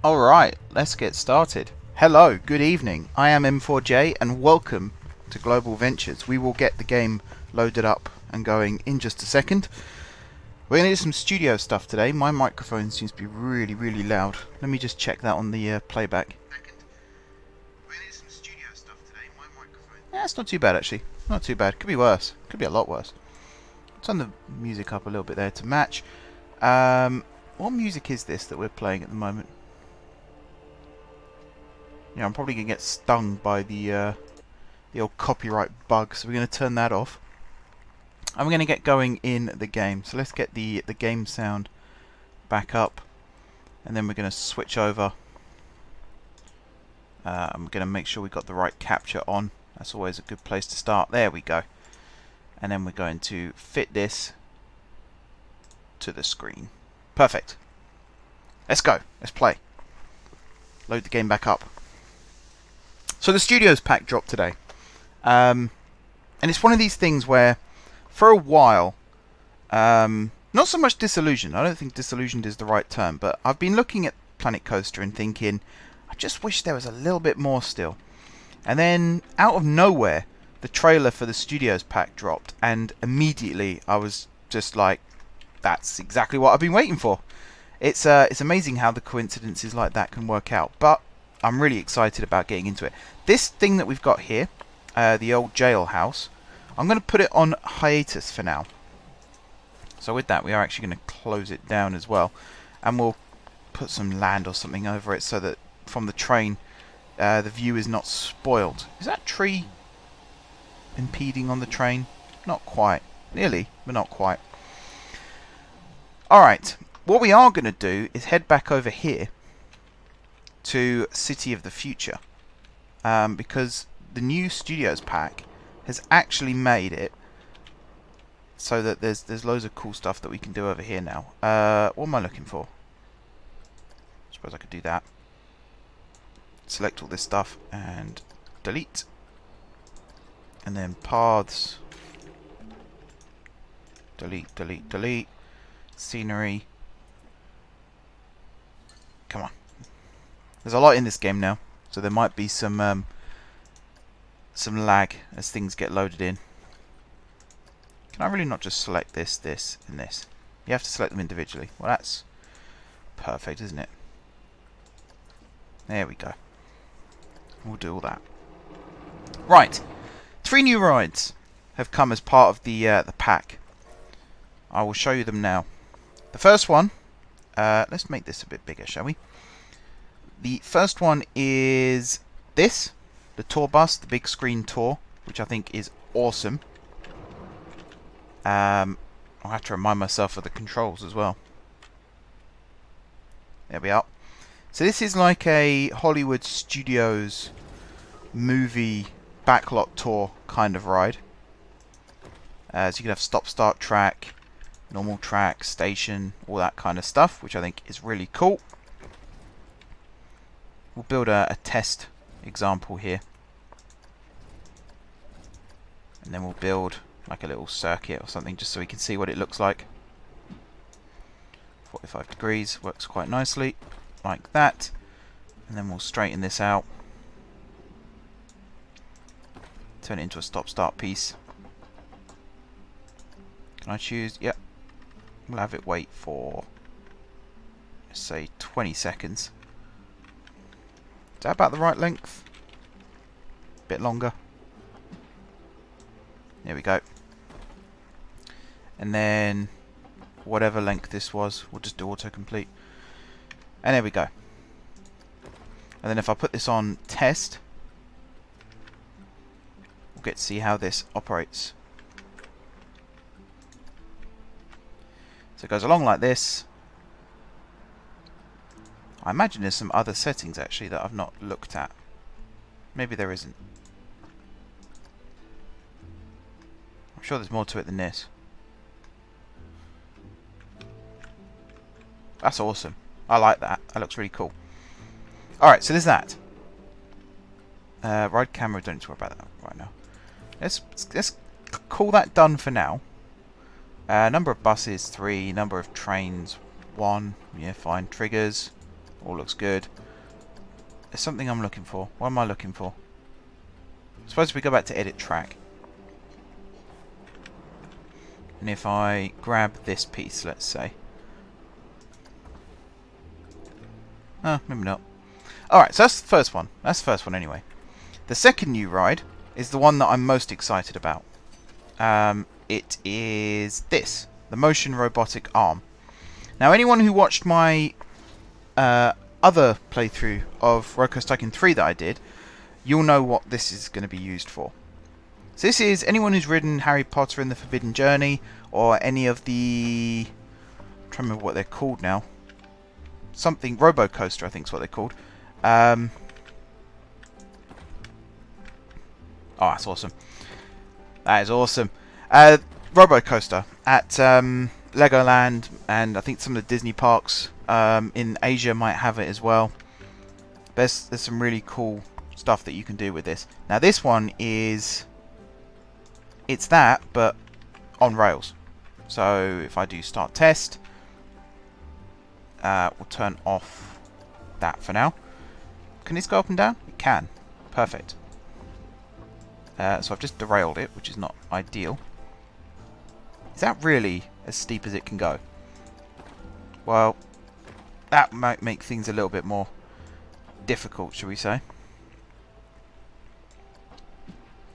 Alright, let's get started. Hello, good evening. I am M4J and welcome to Global Ventures. We will get the game loaded up and going in just a second. We're going to do some studio stuff today. My microphone seems to be really loud. Let me just check that on the playback. Yeah, it's not too bad actually. Not too bad. Could be worse. Could be a lot worse. Turn the music up a little bit there to match. What music is this that we're playing at the moment? Yeah, I'm probably going to get stung by the old copyright bug, so we're going to turn that off. And we're going to get going in the game. So let's get the game sound back up. And then we're going to switch over. I'm going to make sure we've got the right capture on. That's always a good place to start. There we go. And then we're going to fit this to the screen. Perfect. Let's go. Let's play. Load the game back up. So the Studios pack dropped today. And it's one of these things where, for a while, not so much disillusioned. I don't think disillusioned is the right term. But I've been looking at Planet Coaster and thinking, I just wish there was a little bit more still. And then, out of nowhere, the trailer for the Studios pack dropped. And immediately, I was just like, that's exactly what I've been waiting for. It's amazing how the coincidences like that can work out. But I'm really excited about getting into it. This thing that we've got here, the old jailhouse, I'm going to put it on hiatus for now. So with that, we are actually going to close it down as well. And we'll put some land or something over it so that from the train, the view is not spoiled. Is that tree impeding on the train? Not quite. Nearly, but not quite. Alright, what we are going to do is head back over here to City of the Future. Because the new Studios pack has actually made it so that there's loads of cool stuff that we can do over here now. What am I looking for? I suppose I could do that. Select all this stuff and delete. And then paths. Delete. Scenery. Come on. There's a lot in this game now, so there might be some lag as things get loaded in. Can I really not just select this, this, and this? You have to select them individually. Well, that's perfect, isn't it? There we go. We'll do all that. Right, 3 new rides have come as part of the pack. I will show you them now. The first one, let's make this a bit bigger, shall we? The first one is this, the tour bus, the big screen tour, which I think is awesome. I'll have to remind myself of the controls as well. There we are. So this is like a Hollywood Studios movie backlot tour kind of ride. So you can have stop-start track, normal track, station, all that kind of stuff, which I think is really cool. We'll build a test example here. And then we'll build like a little circuit or something just so we can see what it looks like. 45 degrees, works quite nicely, like that. And then we'll straighten this out. Turn it into a stop-start piece. Can I choose? Yep. We'll have it wait for, let's say, 20 seconds. Is that about the right length? Bit longer. There we go. And then, whatever length this was, we'll just do autocomplete. And there we go. And then if I put this on test, we'll get to see how this operates. So it goes along like this. I imagine there's some other settings actually that I've not looked at. Maybe there isn't. I'm sure there's more to it than this. That's awesome. I like that. That looks really cool. Alright, so there's that. Ride camera, don't need to worry about that right now. Let's call that done for now. Number of buses, 3. Number of trains, 1. Yeah, fine. Triggers, all looks good. There's something I'm looking for. What am I looking for? Suppose we go back to edit track. And if I grab this piece, let's say. Oh, maybe not. Alright, so that's the first one. That's the first one anyway. The second new ride is the one that I'm most excited about. It is this. The Motion Robotic Arm. Now, anyone who watched my other playthrough of Road Coaster Tycoon 3 that I did, you'll know what this is going to be used for. So this is anyone who's ridden Harry Potter and the Forbidden Journey, or any of the... I'm trying to remember what they're called now. Something... Robo Coaster, I think is what they're called. Oh, that's awesome. That is awesome. Robo Coaster at Legoland, and I think some of the Disney parks in Asia might have it as well. There's some really cool stuff that you can do with this. Now this one is... It's that, but on rails. So if I do start test, we'll turn off that for now. Can this go up and down? It can. Perfect. So I've just derailed it, which is not ideal. Is that really as steep as it can go? Well, that might make things a little bit more difficult, shall we say.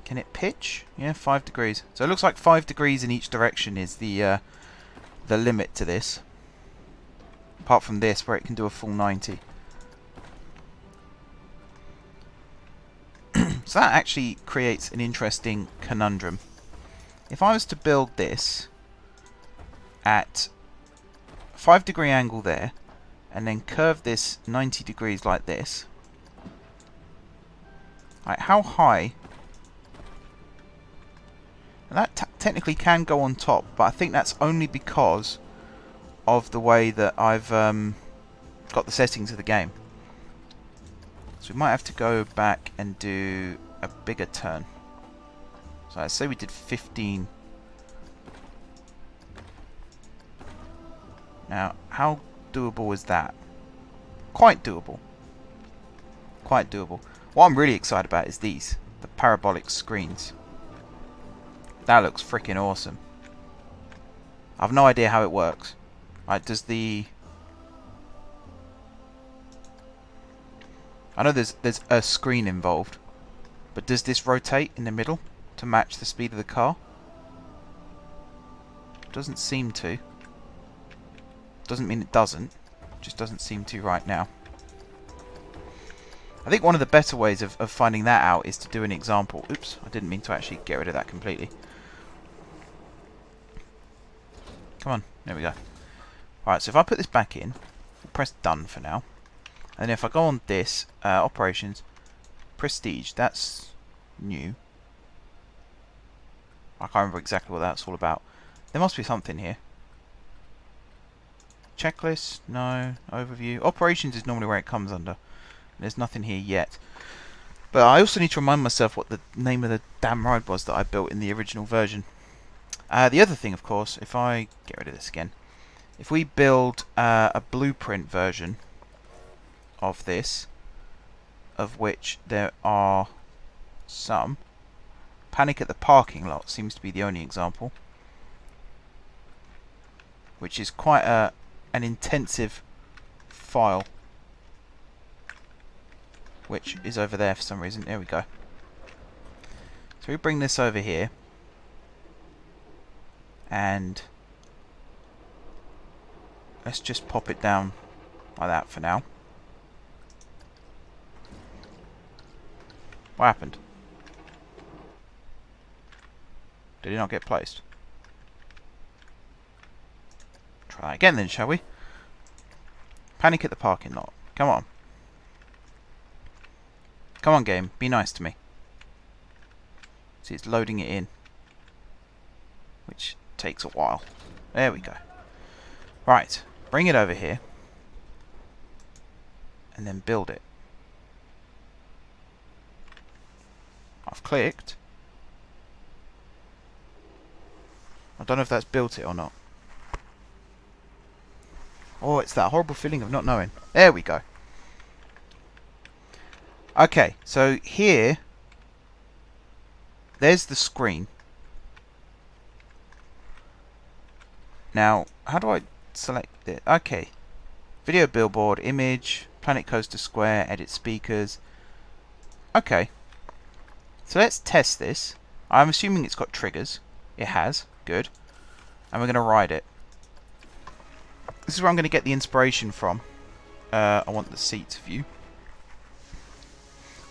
Can it pitch? Yeah, 5 degrees. So it looks like 5 degrees in each direction is the limit to this. Apart from this, where it can do a full 90. So that actually creates an interesting conundrum. If I was to build this at 5 degree angle there, and then curve this 90 degrees like this, like how high? And that technically can go on top, but I think that's only because of the way that I've got the settings of the game. So we might have to go back and do a bigger turn. So let's say we did 15. Now, how doable is that? Quite doable. Quite doable. What I'm really excited about is these, the parabolic screens. That looks freaking awesome. I've no idea how it works. Right, does the... I know there's a screen involved, but does this rotate in the middle to match the speed of the car? Doesn't seem to. Doesn't mean it doesn't. Just doesn't seem to right now. I think one of the better ways of finding that out is to do an example. Oops, I didn't mean to actually get rid of that completely. Come on, there we go. Alright, so if I put this back in, we'll press done for now. And if I go on this, operations, prestige, that's new. I can't remember exactly what that's all about. There must be something here. Checklist, no. Overview. Operations is normally where it comes under. There's nothing here yet. But I also need to remind myself what the name of the damn ride was that I built in the original version. The other thing, of course, if I get rid of this again, if we build a blueprint version of this, of which there are some. Panic at the Parking Lot seems to be the only example, which is quite an intensive file, which is over there for some reason. There we go. So we bring this over here, and let's just pop it down like that for now. What happened? Did it not get placed? Try that again then, shall we? Panic at the Parking Lot. Come on. Come on, game. Be nice to me. See, it's loading it in, which takes a while. There we go. Right. Bring it over here. And then build it. I've clicked. I don't know if that's built it or not. Oh, it's that horrible feeling of not knowing. There we go. Okay, so here, there's the screen. Now, how do I select it? Okay, video billboard, image, planet coaster square, edit speakers. Okay, so let's test this. I'm assuming it's got triggers. It has, good. And we're going to ride it. This is where I'm going to get the inspiration from. I want the seats view.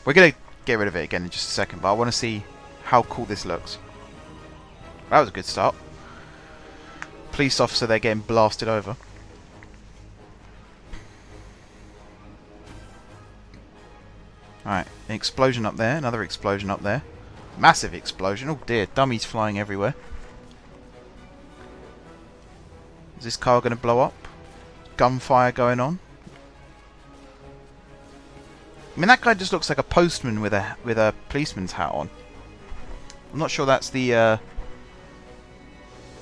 We're going to get rid of it again in just a second, but I want to see how cool this looks. That was a good start. Police officer, they're getting blasted over. Alright, an explosion up there, another explosion up there. Massive explosion, oh dear, dummies flying everywhere. Is this car going to blow up? Gunfire going on? I mean, that guy just looks like a postman with a policeman's hat on. I'm not sure that's the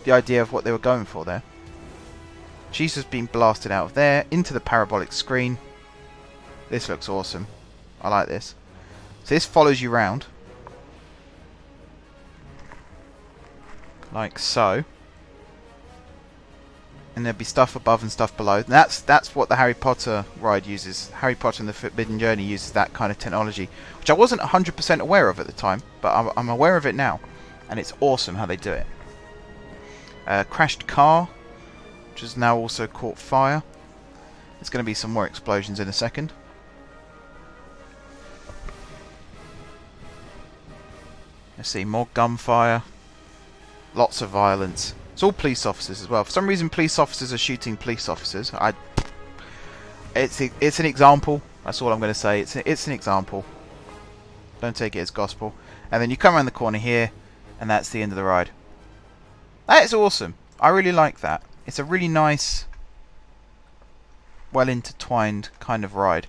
idea of what they were going for there. She's just been blasted out of there into the parabolic screen. This looks awesome. I like this. So this follows you round, like so. And there'll be stuff above and stuff below. And that's what the Harry Potter ride uses. Harry Potter and the Forbidden Journey uses that kind of technology, which I wasn't 100% aware of at the time, but I'm aware of it now, and it's awesome how they do it. Crashed car, which has now also caught fire. There's going to be some more explosions in a second. Let's see, more gunfire. Lots of violence. It's all police officers as well. For some reason, police officers are shooting police officers. It's an example. That's all I'm going to say. It's an example. Don't take it as gospel. And then you come around the corner here, and that's the end of the ride. That is awesome. I really like that. It's a really nice, well intertwined kind of ride,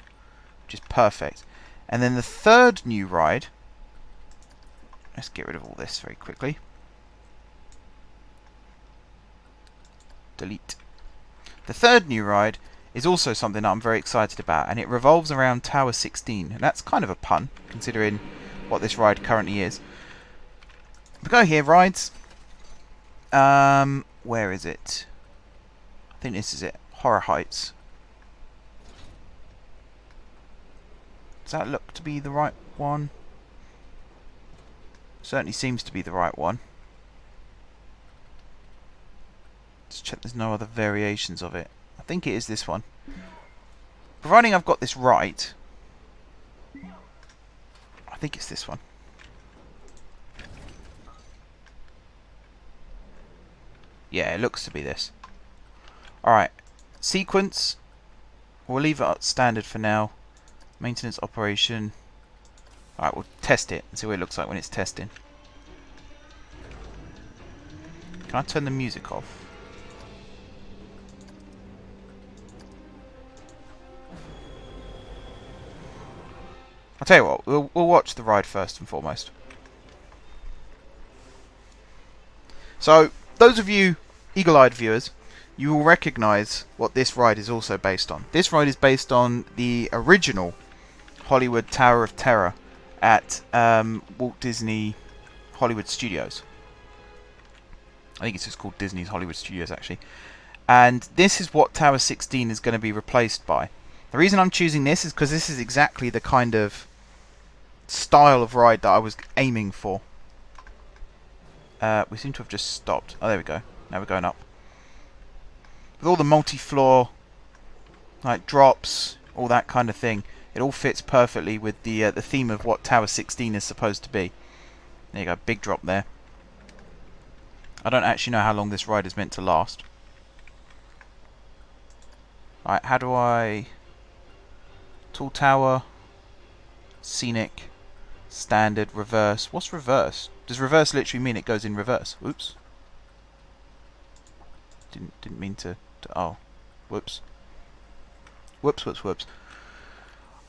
which is perfect. And then the third new ride. Let's get rid of all this very quickly. Delete. The third new ride is also something that I'm very excited about, and it revolves around Tower 16. And that's kind of a pun, considering what this ride currently is. We go here, rides. Where is it? I think this is it. Horror Heights. Does that look to be the right one? Certainly seems to be the right one. Let's check there's no other variations of it. I think it is this one. Providing I've got this right, I think it's this one. Yeah, it looks to be this. Alright, sequence. We'll leave it at standard for now. Maintenance operation. Alright, we'll test it and see what it looks like when it's testing. Can I turn the music off? I'll tell you what, we'll watch the ride first and foremost. So, those of you eagle-eyed viewers, you will recognise what this ride is also based on. This ride is based on the original Hollywood Tower of Terror at Walt Disney Hollywood Studios. I think it's just called Disney's Hollywood Studios, actually. And this is what Tower 16 is going to be replaced by. The reason I'm choosing this is because this is exactly the kind of style of ride that I was aiming for. We seem to have just stopped. Oh, there we go. Now we're going up. With all the multi-floor, like drops, all that kind of thing, it all fits perfectly with the theme of what Tower 16 is supposed to be. There you go, big drop there. I don't actually know how long this ride is meant to last. Alright, how do I... Tall tower, scenic, standard, reverse. What's reverse? Does reverse literally mean it goes in reverse? Oops. Didn't mean to oh. Whoops. Whoops.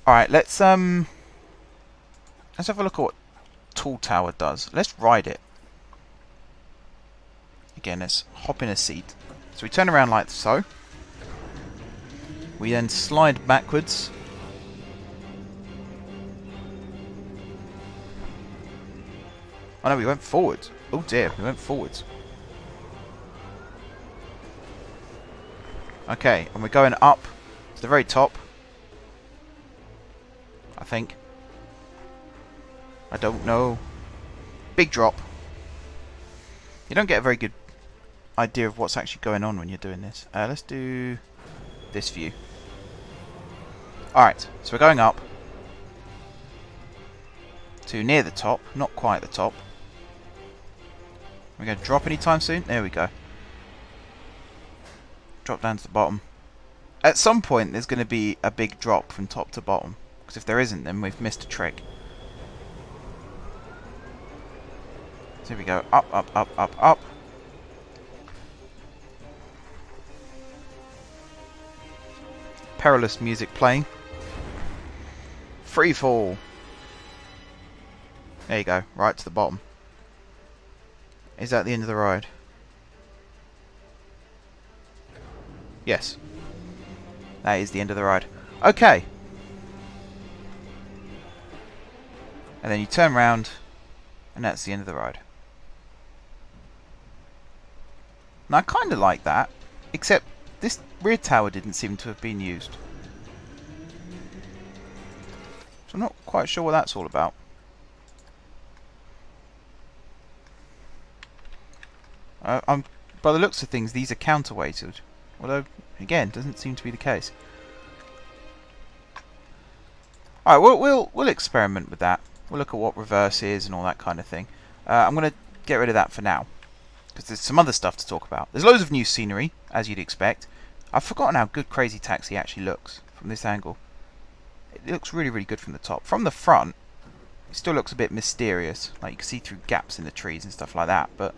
Alright, let's have a look at what tall tower does. Let's ride it. Again, let's hop in a seat. So we turn around like so. We then slide backwards. Oh no, we went forwards. Oh dear, we went forwards. Okay, and we're going up to the very top. I think. I don't know. Big drop. You don't get a very good idea of what's actually going on when you're doing this. Let's do this view. Alright, so we're going up to near the top, not quite the top. We're going to drop anytime soon? There we go. Drop down to the bottom. At some point there's going to be a big drop from top to bottom. Because if there isn't, then we've missed a trick. So here we go. Up, up, up, up, up. Perilous music playing. Free fall. There you go. Right to the bottom. Is that the end of the ride? Yes. That is the end of the ride. Okay. And then you turn round, and that's the end of the ride. Now I kind of like that, except this rear tower didn't seem to have been used. So I'm not quite sure what that's all about. By the looks of things, these are counterweighted. Although, again, doesn't seem to be the case. Alright, we'll experiment with that. We'll look at what reverse is and all that kind of thing. I'm going to get rid of that for now, because there's some other stuff to talk about. There's loads of new scenery, as you'd expect. I've forgotten how good Crazy Taxi actually looks from this angle. It looks really, really good from the top. From the front, it still looks a bit mysterious. Like you can see through gaps in the trees and stuff like that. But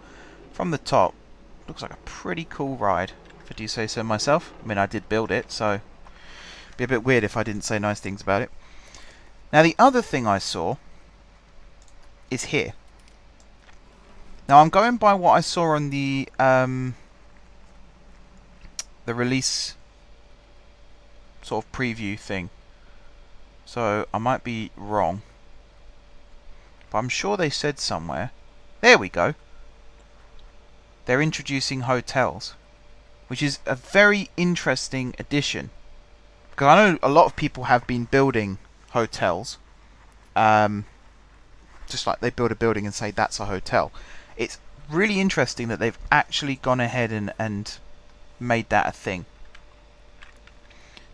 from the top, it looks like a pretty cool ride, if I do say so myself. I mean, I did build it, so it'd be a bit weird if I didn't say nice things about it. Now, the other thing I saw is here. Now, I'm going by what I saw on the release sort of preview thing. So, I might be wrong. But I'm sure they said somewhere. There we go. They're introducing hotels, which is a very interesting addition. Because I know a lot of people have been building hotels. Just like they build a building and say that's a hotel. It's really interesting that they've actually gone ahead and made that a thing.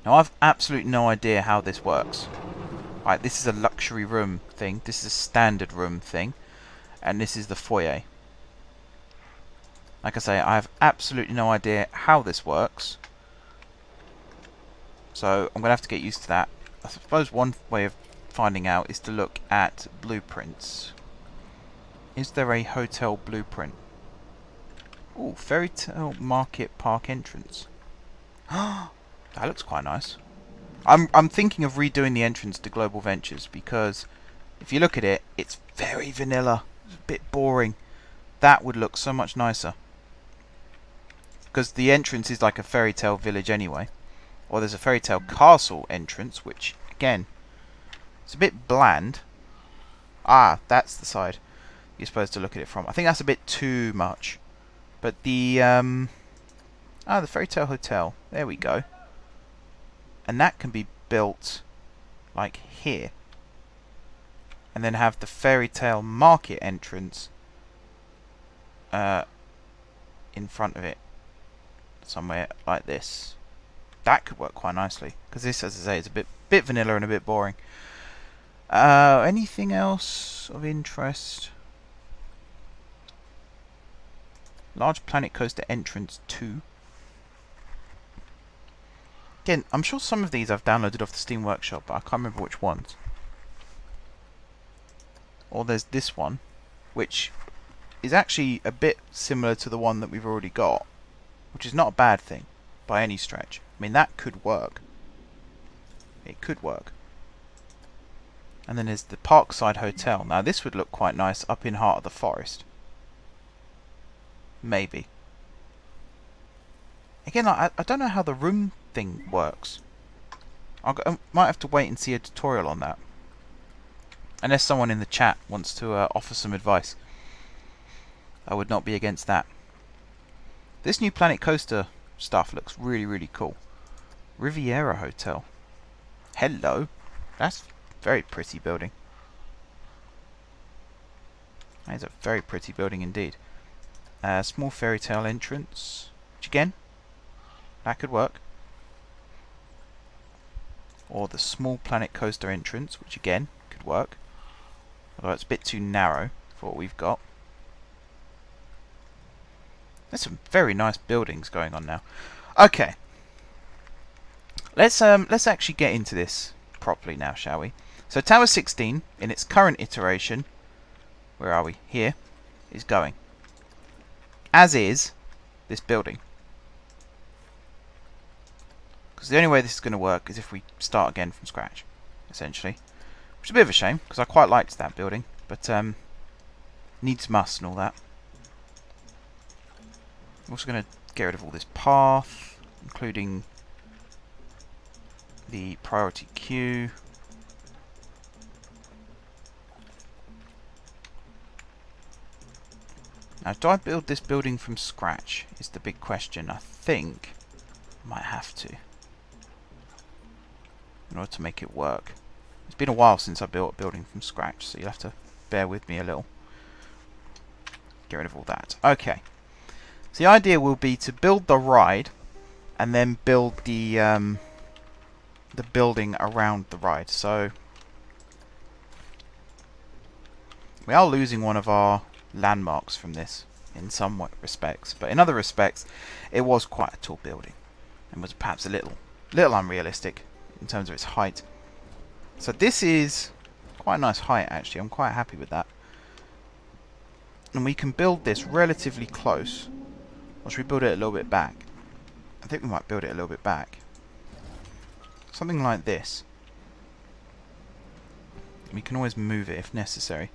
Now I've absolutely no idea how this works. Right, this is a luxury room thing, this is a standard room thing, and this is the foyer. Like I say, I have absolutely no idea how this works. So I'm going to have to get used to that. I suppose one way of finding out is to look at blueprints. Is there a hotel blueprint? Ooh, Fairy Tale Market Park entrance. That looks quite nice. I'm thinking of redoing the entrance to Global Ventures, because if you look at it, it's very vanilla. It's a bit boring. That would look so much nicer. Because the entrance is like a fairy tale village anyway. Or there's a fairy tale castle entrance, which, again, it's a bit bland. Ah, that's the side you're supposed to look at it from. I think that's a bit too much. But the the fairy tale hotel. There we go. And that can be built like here. And then have the fairy tale market entrance in front of it. Somewhere like this. That could work quite nicely. Because this, as I say, is a bit vanilla and a bit boring. Anything else of interest? Large Planet Coaster Entrance 2. Again, I'm sure some of these I've downloaded off the Steam Workshop, but I can't remember which ones. Or there's this one, which is actually a bit similar to the one that we've already got, which is not a bad thing by any stretch. I mean, that could work. It could work. And then there's the Parkside Hotel. Now this would look quite nice up in Heart of the Forest. Maybe. Again, I don't know how the room thing works. I might have to wait and see a tutorial on that. Unless someone in the chat wants to offer some advice. I would not be against that. This new Planet Coaster stuff looks really, really cool. Riviera Hotel. Hello. That's a very pretty building. That is a very pretty building indeed. Small fairy tale entrance, which again, that could work. Or the small Planet Coaster entrance, which again could work. Although it's a bit too narrow for what we've got. There's some very nice buildings going on now. Okay. Let's actually get into this properly now, shall we? So Tower 16, in its current iteration, where are we? Here, is going. As is this building. Because the only way this is going to work is if we start again from scratch, essentially. Which is a bit of a shame, because I quite liked that building. But, needs must and all that. I'm also going to get rid of all this path, including the priority queue. Now, do I build this building from scratch is the big question. I think I might have to, in order to make it work. It's been a while since I built a building from scratch, so you'll have to bear with me a little. Get rid of all that. Okay. So the idea will be to build the ride, and then build the building around the ride. So we are losing one of our landmarks from this in some respects, but in other respects it was quite a tall building and was perhaps a little unrealistic in terms of its height. So this is quite a nice height actually. I'm quite happy with that, and we can build this relatively close. Or should we build it a little bit back? I think we might build it a little bit back, something like this. We can always move it if necessary.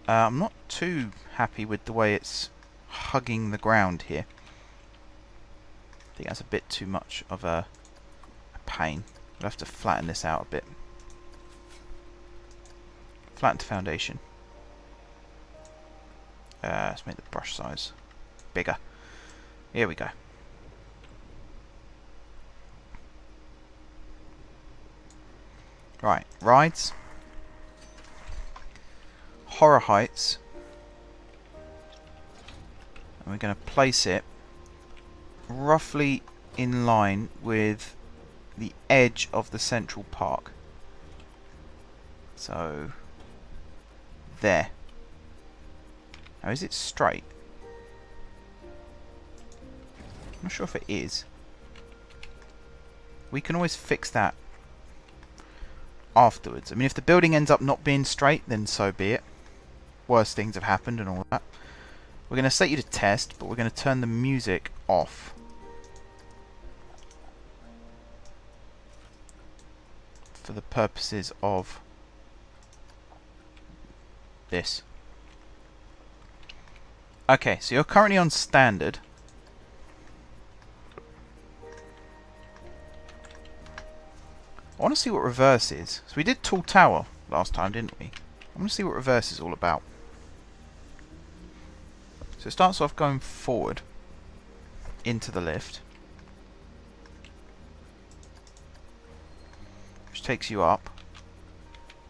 I'm not too happy with the way it's hugging the ground here. I think that's a bit too much of a pain. We'll have to flatten this out a bit. Flatten to foundation. Let's make the brush size bigger. Here we go. Right, rides. Horror Heights, and we're going to place it roughly in line with the edge of the central park. So there. Now, is it straight? I'm not sure if it is. We can always fix that afterwards. I mean, if the building ends up not being straight, then so be it. Worse things have happened and all that. We're going to set you to test, but we're going to turn the music off. For the purposes of this. Okay, so you're currently on standard. I want to see what reverse is. So we did Tall Tower last time, didn't we? I want to see what reverse is all about. So it starts off going forward into the lift, which takes you up.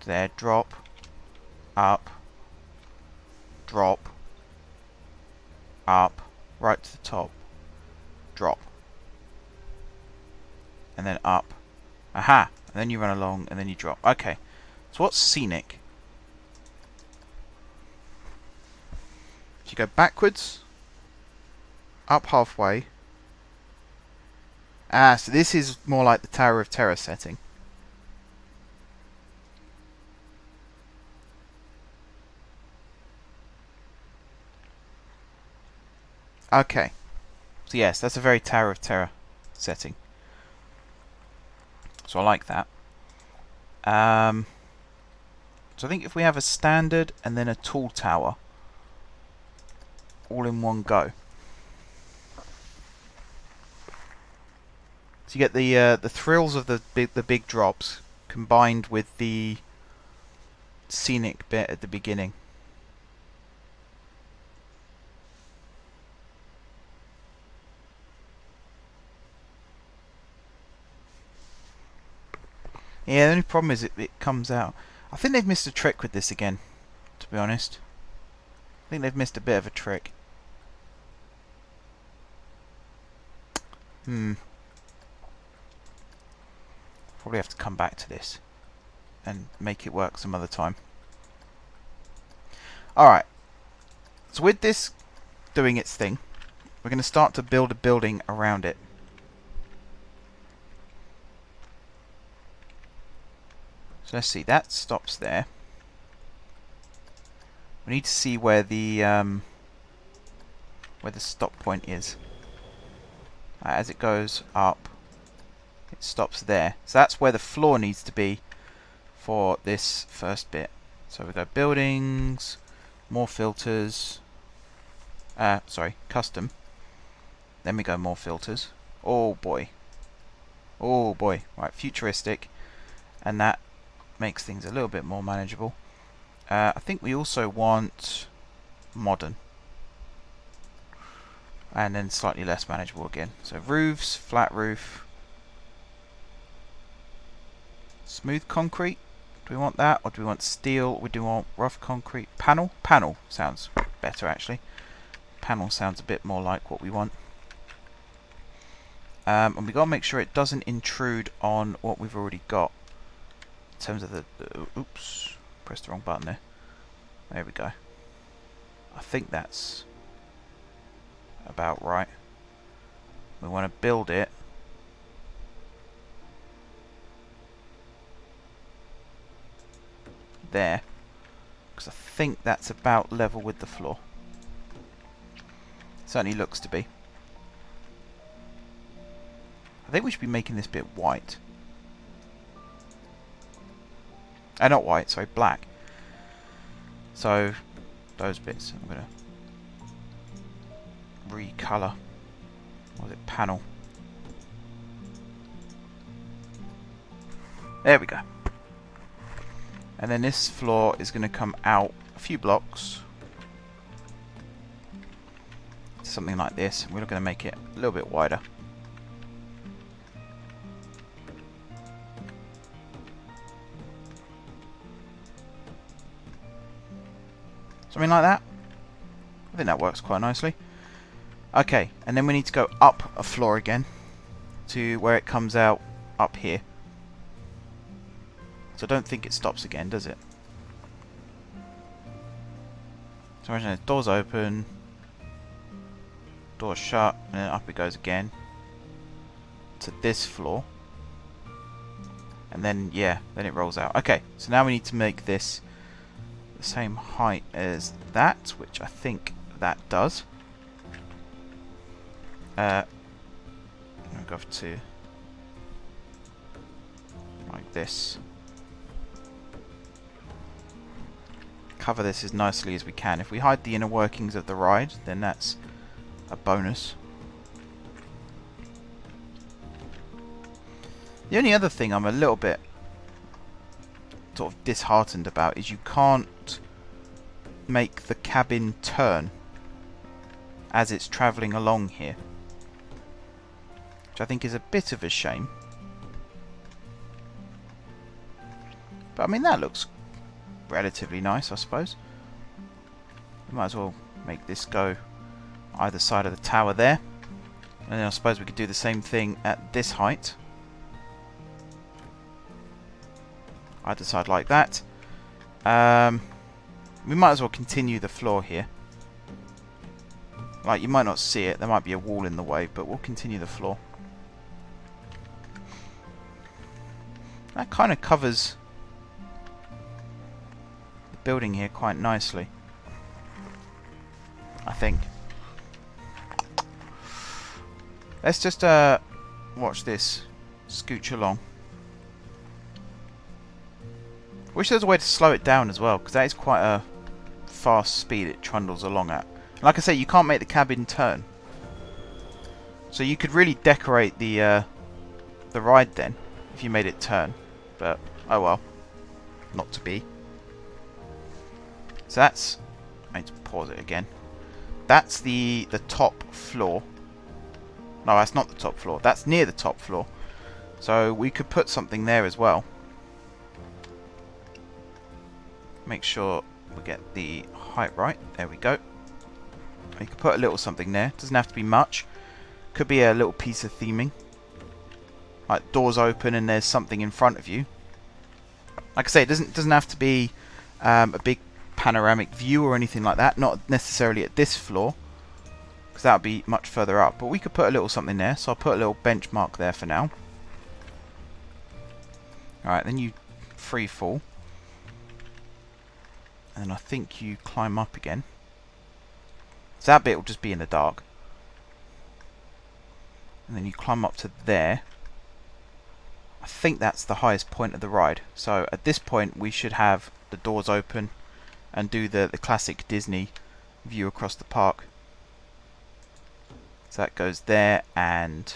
There, drop, up, drop, up, right to the top, drop, and then up. Aha! And then you run along and then you drop. Okay. So what's scenic? So you go backwards, up halfway. Ah, so this is more like the Tower of Terror setting. Okay. So yes, that's a very Tower of Terror setting. So I like that. So I think if we have a standard and then a tall tower, all in one go. So you get the thrills of the big drops combined with the scenic bit at the beginning. Yeah, the only problem is it comes out. I think they've missed a trick with this again, to be honest. I think they've missed a bit of a trick. Probably have to come back to this and make it work some other time. Alright, so with this doing its thing, we're going to start to build a building around it. So let's see, that stops there. We need to see where the stop point is. As it goes up, it stops there. So that's where the floor needs to be for this first bit. So we go buildings, more filters, custom. Then we go more filters. Oh boy. Oh boy. Right, futuristic. And that makes things a little bit more manageable. I think we also want modern. And then slightly less manageable again. So roofs, flat roof. Smooth concrete. Do we want that? Or do we want steel? We do want rough concrete. Panel? Panel sounds better actually. Panel sounds a bit more like what we want. And we got to make sure it doesn't intrude on what we've already got. In terms of the... oops. Pressed the wrong button there. There we go. I think that's about right. We want to build it there, because I think that's about level with the floor. Certainly looks to be. I think we should be making this bit white. Not white, sorry, black. So those bits I'm going to recolour. What was it? Panel. There we go. And then this floor is going to come out a few blocks. Something like this. We're going to make it a little bit wider. Something like that. I think that works quite nicely. Okay, and then we need to go up a floor again to where it comes out up here. So I don't think it stops again, does it? So imagine the door's open, door's shut, and then up it goes again to this floor. And then, yeah, then it rolls out. Okay, so now we need to make this the same height as that, which I think that does. I'll go to like this. Cover this as nicely as we can. If we hide the inner workings of the ride, then that's a bonus. The only other thing I'm a little bit sort of disheartened about is you can't make the cabin turn as it's travelling along here, which I think is a bit of a shame. But I mean, that looks relatively nice, I suppose. We might as well make this go either side of the tower there, and then I suppose we could do the same thing at this height, either side like that. We might as well continue the floor here. Like, you might not see it, there might be a wall in the way, but we'll continue the floor. That kind of covers the building here quite nicely, I think. Let's just watch this scooch along. Wish there was a way to slow it down as well, because that is quite a fast speed it trundles along at. Like I say, you can't make the cabin turn, so you could really decorate the ride then if you made it turn. But oh well, not to be. So that's, I need to pause it again. That's the top floor. No, that's not the top floor. That's near the top floor. So we could put something there as well. Make sure we get the height right. There we go. You can put a little something there. Doesn't have to be much. Could be a little piece of theming. Like doors open and there's something in front of you. Like I say, it doesn't have to be a big panoramic view or anything like that. Not necessarily at this floor, because that would be much further up. But we could put a little something there. So I'll put a little benchmark there for now. Alright, then you free fall. And I think you climb up again. So that bit will just be in the dark. And then you climb up to there. I think that's the highest point of the ride. So at this point we should have the doors open and do the classic Disney view across the park. So that goes there and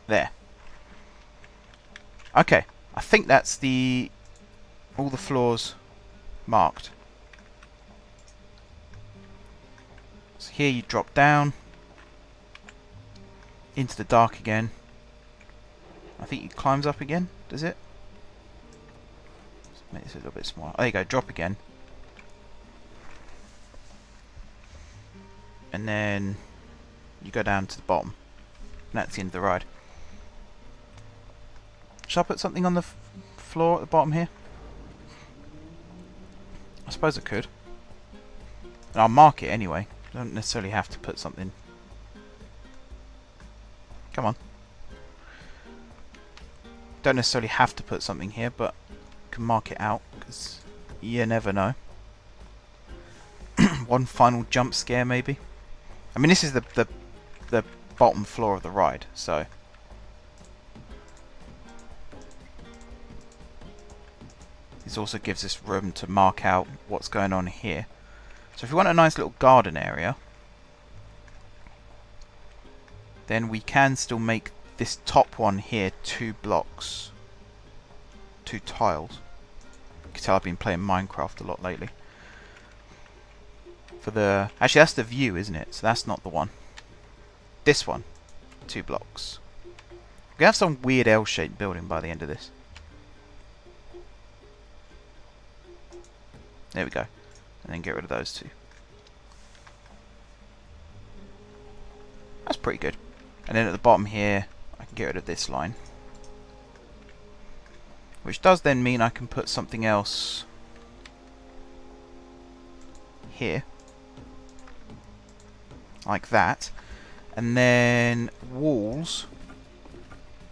there. Okay, I think that's all the floors marked. So here you drop down into the dark again. I think it climbs up again, does it? Let's make this a little bit smaller. There you go, drop again. And then you go down to the bottom. And that's the end of the ride. Shall I put something on the floor at the bottom here? I suppose I could. And I'll mark it anyway. I don't necessarily have to put something. Come on. Don't necessarily have to put something here, but you can mark it out, because you never know. One final jump scare, maybe. I mean, this is the bottom floor of the ride, so. This also gives us room to mark out what's going on here. So if we want a nice little garden area, then we can still make this top one here 2 blocks. 2 tiles. You can tell I've been playing Minecraft a lot lately. Actually, that's the view, isn't it? So that's not the one. This one, 2 blocks. We're gonna have some weird L-shaped building by the end of this. There we go. And then get rid of those 2. That's pretty good. And then at the bottom here, I can get rid of this line. Which does then mean I can put something else here. Like that. And then walls.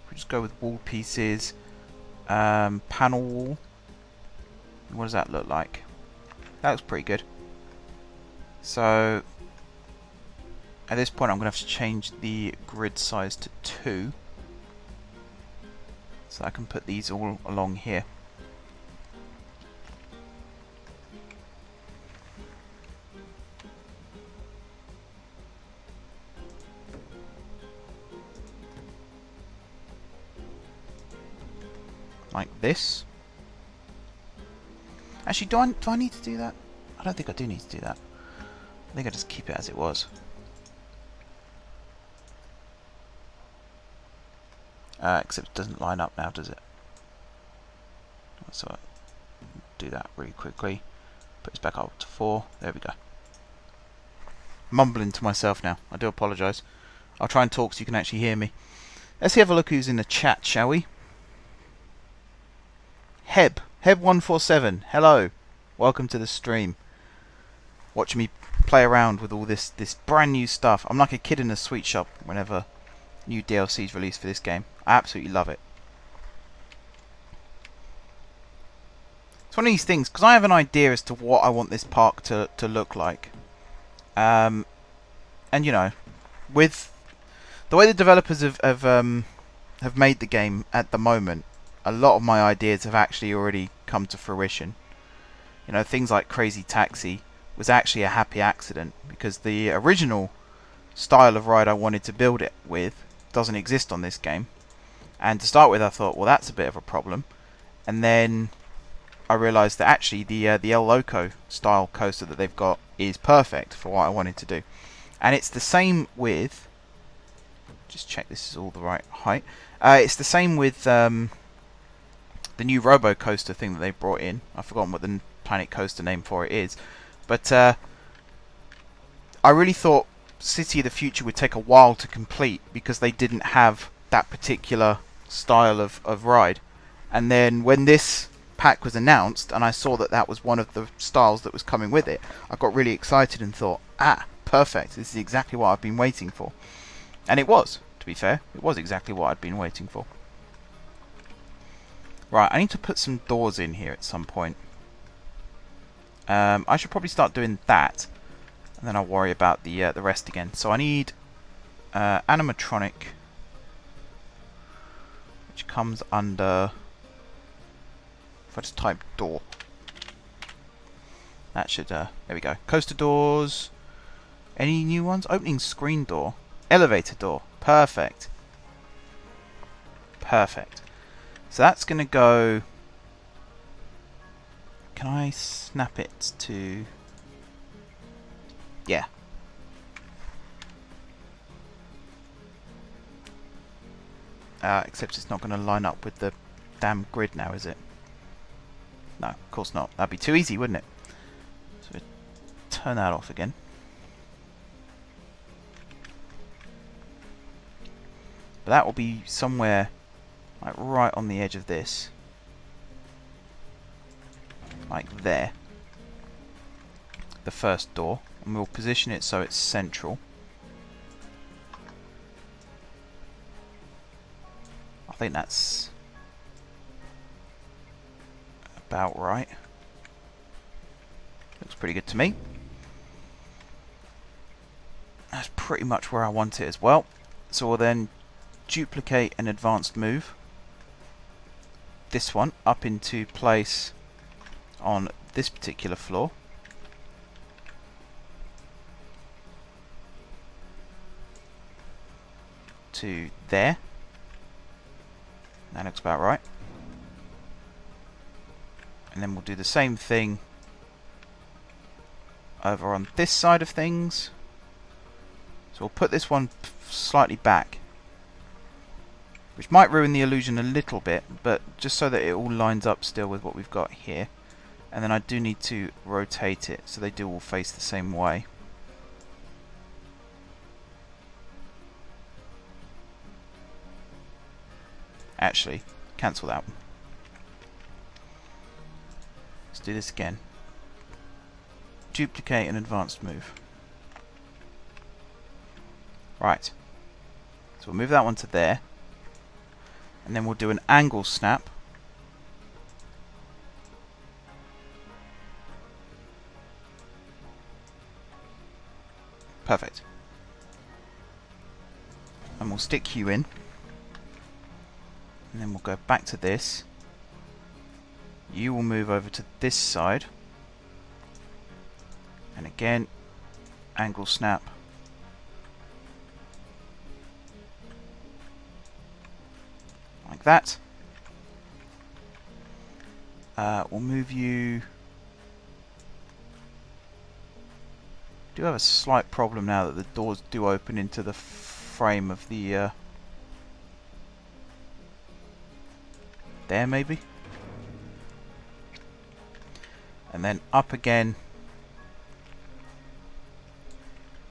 We just go with wall pieces. Panel wall. What does that look like? That looks pretty good. So at this point I'm going to have to change the grid size to 2. So I can put these all along here. Like this. Actually, do I need to do that? I don't think I do need to do that. I think I just keep it as it was. Except it doesn't line up now, does it? So I'll do that really quickly. Put this back up to 4. There we go. Mumbling to myself now. I do apologise. I'll try and talk so you can actually hear me. Let's have a look who's in the chat, shall we? Heb147, hello. Welcome to the stream. Watch me play around with all this brand new stuff. I'm like a kid in a sweet shop whenever new DLC is released for this game. I absolutely love it. It's one of these things, because I have an idea as to what I want this park to look like. And you know, with the way the developers have made the game at the moment, a lot of my ideas have actually already come to fruition. You know, things like Crazy Taxi was actually a happy accident, because the original style of ride I wanted to build it with doesn't exist on this game. And to start with I thought, well, that's a bit of a problem. And then I realised that actually the El Loco style coaster that they've got is perfect for what I wanted to do. And it's the same with... just check this is all the right height. It's the same with the new Robo Coaster thing that they brought in. I've forgotten what the Planet Coaster name for it is, but I really thought City of the Future would take a while to complete because they didn't have that particular style of ride. And then when this pack was announced and I saw that that was one of the styles that was coming with it, I got really excited and thought, perfect, this is exactly what I've been waiting for. And it was, to be fair, it was exactly what I'd been waiting for. Right, I need to put some doors in here at some point. I should probably start doing that, and then I'll worry about the rest again. So I need animatronic, which comes under, if I just type door, that should, there we go. Coaster doors, any new ones? Opening screen door, elevator door, perfect. Perfect. So that's going to go, can I snap it to, yeah. Except it's not going to line up with the damn grid now, is it? No, of course not. That'd be too easy, wouldn't it? So turn that off again. But that will be somewhere like right on the edge of this. Like there. The first door. And we'll position it so it's central. I think that's about right. Looks pretty good to me. That's pretty much where I want it as well. So we'll then duplicate an advanced move. This one up into place on this particular floor. To there. That looks about right. And then we'll do the same thing over on this side of things. So we'll put this one slightly back, which might ruin the illusion a little bit, but just so that it all lines up still with what we've got here. And then I do need to rotate it so they do all face the same way. Actually, cancel that one. Let's do this again. Duplicate an advanced move. Right. So we'll move that one to there. And then we'll do an angle snap. Perfect. And we'll stick you in. And then we'll go back to this. You will move over to this side. And again, angle snap. Like that. We'll move you. Do have a slight problem now that the doors do open into the frame of the there maybe, and then up again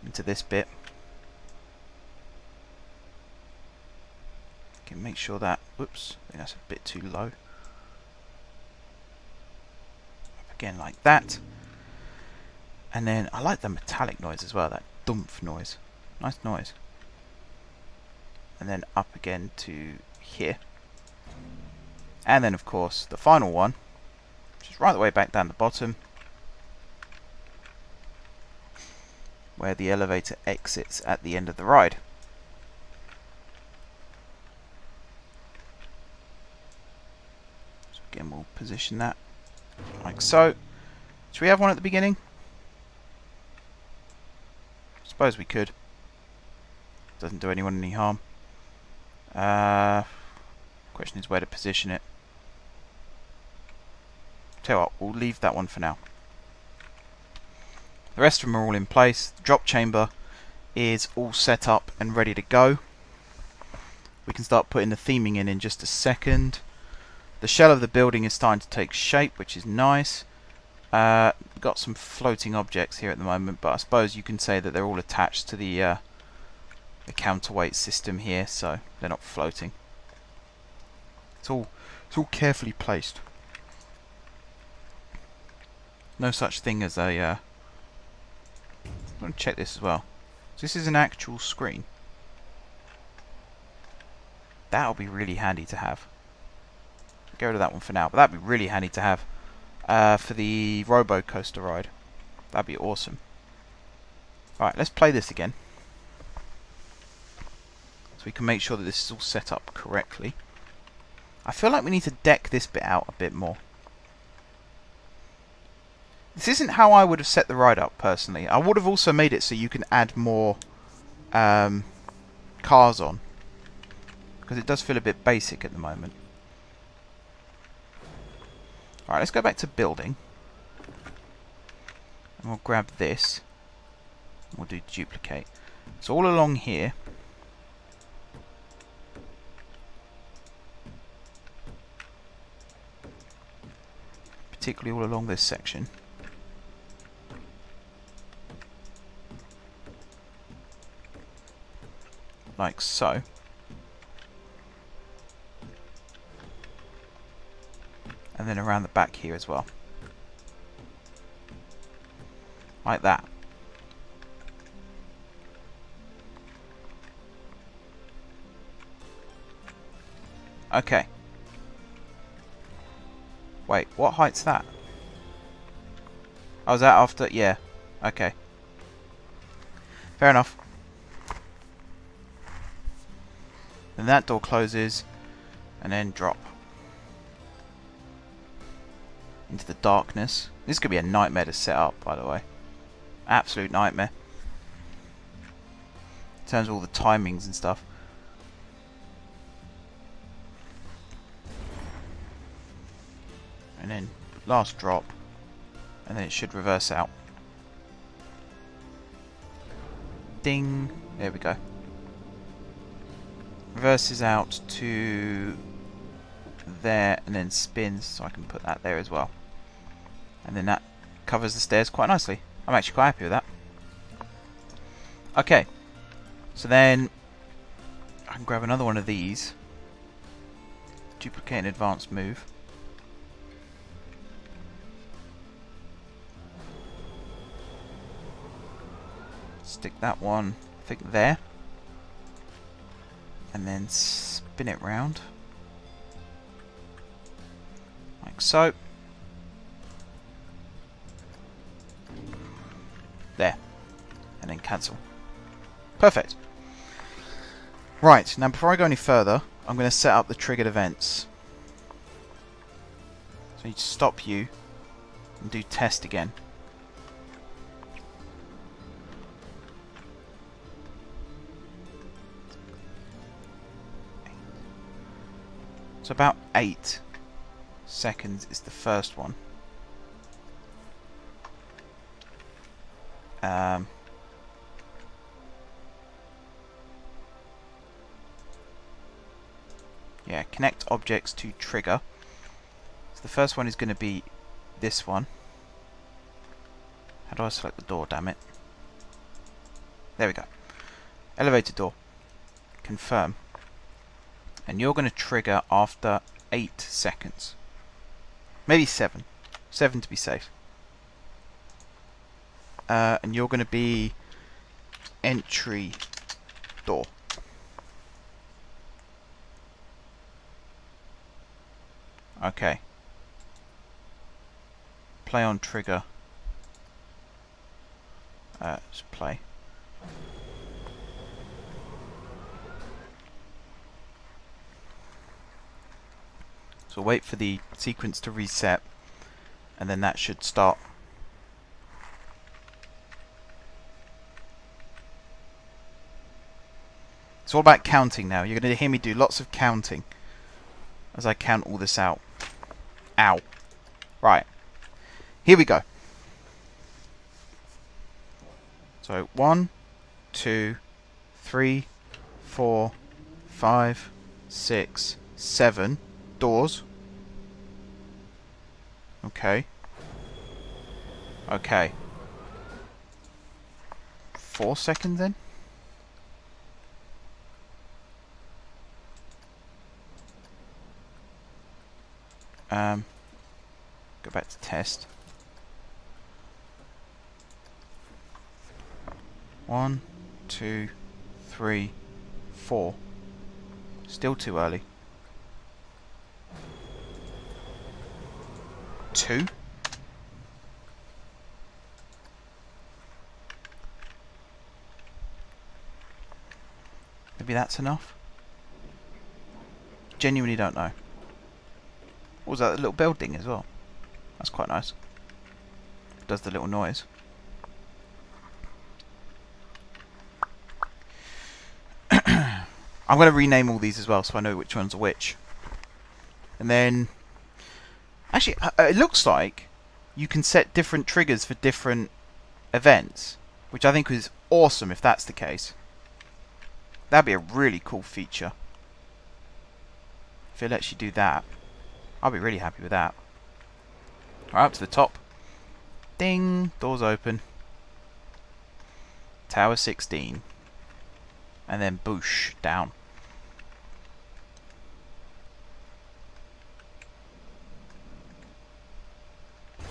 into this bit. Can make sure that, whoops, I think that's a bit too low. Up again like that. And then I like the metallic noise as well, that dumph noise. Nice noise. And then up again to here. And then of course the final one, which is right the way back down the bottom, where the elevator exits at the end of the ride. So again we'll position that like so. Should we have one at the beginning? Suppose we could. Doesn't do anyone any harm. Question is where to position it. Tell you what, we'll leave that one for now. The rest of them are all in place. The drop chamber is all set up and ready to go. We can start putting the theming in just a second. The shell of the building is starting to take shape, which is nice. We've got some floating objects here at the moment, but I suppose you can say that they're all attached to the counterweight system here, so they're not floating. It's all carefully placed. No such thing as a... I'm going to check this as well. So this is an actual screen. That'll be really handy to have. Get rid of that one for now, but that'd be really handy to have for the Robo Coaster ride. That'd be awesome. Alright, let's play this again. So we can make sure that this is all set up correctly. I feel like we need to deck this bit out a bit more. This isn't how I would have set the ride up, personally. I would have also made it so you can add more cars on. Because it does feel a bit basic at the moment. Alright, let's go back to building. And we'll grab this. We'll do duplicate. So all along here... particularly all along this section. Like so. And then around the back here as well. Like that. Okay. Wait, what height's that? Oh, is that after? Yeah. Okay. Fair enough. Then that door closes, and then drop into the darkness. This could be a nightmare to set up, by the way. Absolute nightmare. In terms of all the timings and stuff. And then last drop, and then it should reverse out. Ding! There we go. Reverses out to there and then spins, so I can put that there as well. And then that covers the stairs quite nicely. I'm actually quite happy with that. Okay, so then I can grab another one of these. Duplicate an advanced move. Stick that one, I think, there. And then spin it round. Like so. There. And then cancel. Perfect. Right, now before I go any further, I'm going to set up the triggered events. So I need to stop you and do test again. So about 8 seconds is the first one. Yeah, connect objects to trigger. So the first one is going to be this one. How do I select the door, damn it? There we go. Elevator door. Confirm. And you're going to trigger after 8 seconds. Maybe 7. 7 to be safe. And you're going to be entry door. Okay. Play on trigger. Just play. So wait for the sequence to reset, and then that should start. It's all about counting now. You're going to hear me do lots of counting as I count all this out. Ow. Right. Here we go. So 1, 2, 3, 4, 5, 6, 7 doors. Okay. Okay. 4 seconds then? Go back to test. 1, 2, 3, 4. Still too early. 2? Maybe that's enough? Genuinely don't know. What was that, a little bell ding as well? That's quite nice. Does the little noise. I'm going to rename all these as well so I know which ones are which. And then... Actually, it looks like you can set different triggers for different events, which I think is awesome if that's the case. That'd be a really cool feature. If it lets you do that, I'll be really happy with that. Right, up to the top. Ding! Doors open. Tower 16. And then boosh, down.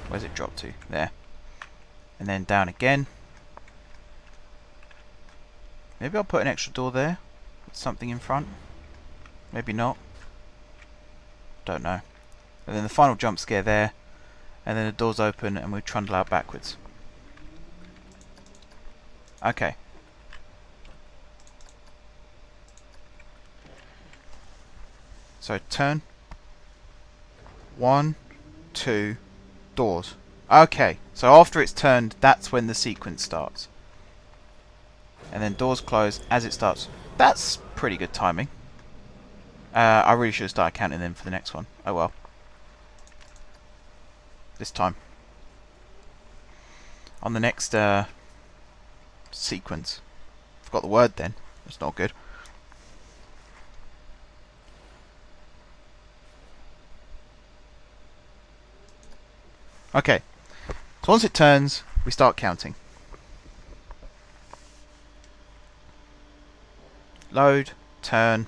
Where's it dropped to? There. And then down again. Maybe I'll put an extra door there. With something in front. Maybe not. Don't know. And then the final jump scare there. And then the doors open and we trundle out backwards. Okay. So turn. 1, 2, doors. Okay, so after it's turned, that's when the sequence starts. And then doors close as it starts. That's pretty good timing. I really should have started counting them for the next one. Oh well. This time. On the next sequence. Forgot the word then. That's not good. Okay. So once it turns, we start counting. Load, turn.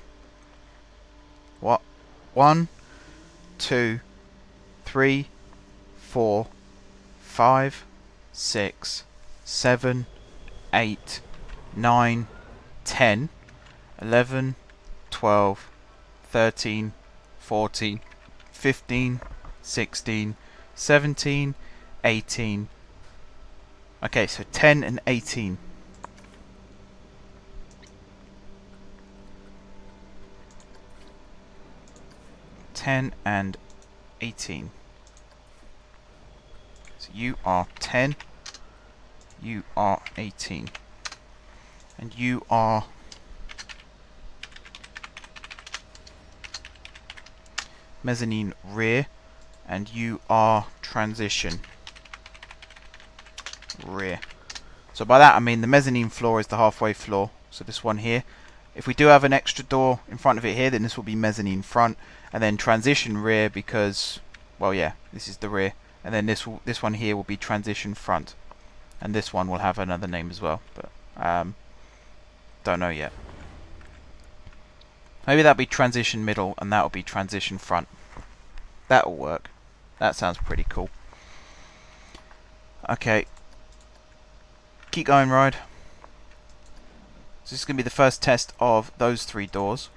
What? 1, 2, 3, 4, 5, 6, 7, 8, 9, 10, 11, 12, 13, 14, 15, 16, 17, 18. Okay, so 10 and 18. And 18. So you are 10, you are 18, and you are mezzanine rear, and you are transition rear. So by that I mean the mezzanine floor is the halfway floor, so this one here. If we do have an extra door in front of it here, then this will be mezzanine front, and then transition rear because, well, yeah, this is the rear, and then this one here will be transition front, and this one will have another name as well, but don't know yet. Maybe that'll be transition middle, and that'll be transition front. That'll work. That sounds pretty cool. Okay, keep going, ride. So this is going to be the first test of those 3 doors.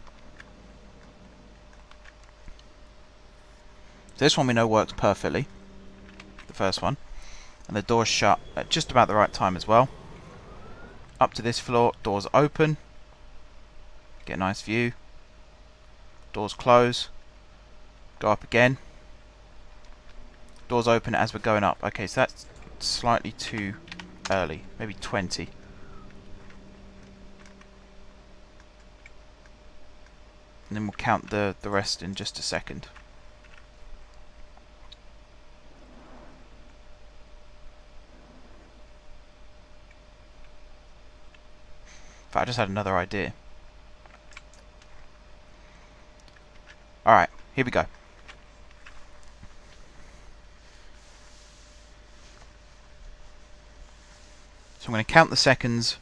So this one we know works perfectly. The first one. And the door's shut at just about the right time as well. Up to this floor, doors open. Get a nice view. Doors close. Go up again. Doors open as we're going up. Okay, so that's slightly too early. Maybe 20. And then we'll count the rest in just a second. But I just had another idea. Alright, here we go. So I'm going to count the seconds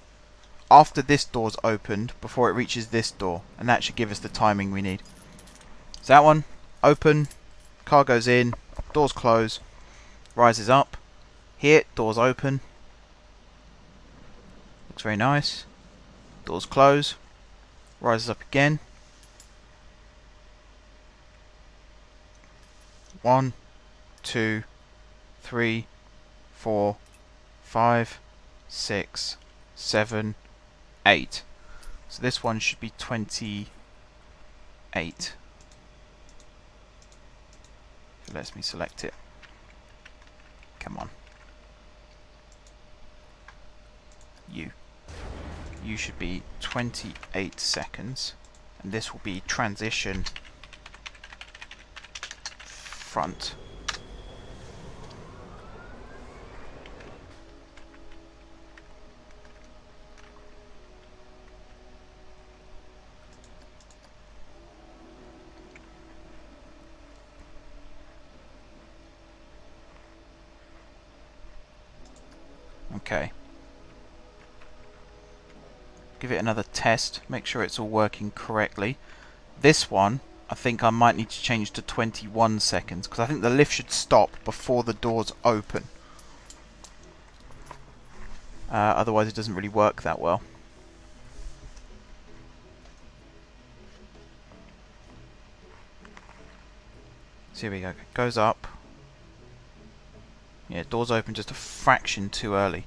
after this door's opened before it reaches this door, and that should give us the timing we need. So that one, open, car goes in, doors close, rises up. Here, doors open. Looks very nice. Doors close, rises up again. 1, 2, 3, 4, 5, 6, 7, 8. So this one should be 28. If it lets me select it. Come on. You should be 28 seconds. And this will be transition front. Okay. Give it another test, make sure it's all working correctly. This one, I think I might need to change to 21 seconds, because I think the lift should stop before the doors open. Otherwise it doesn't really work that well. So here we go, it goes up. Yeah, doors open just a fraction too early.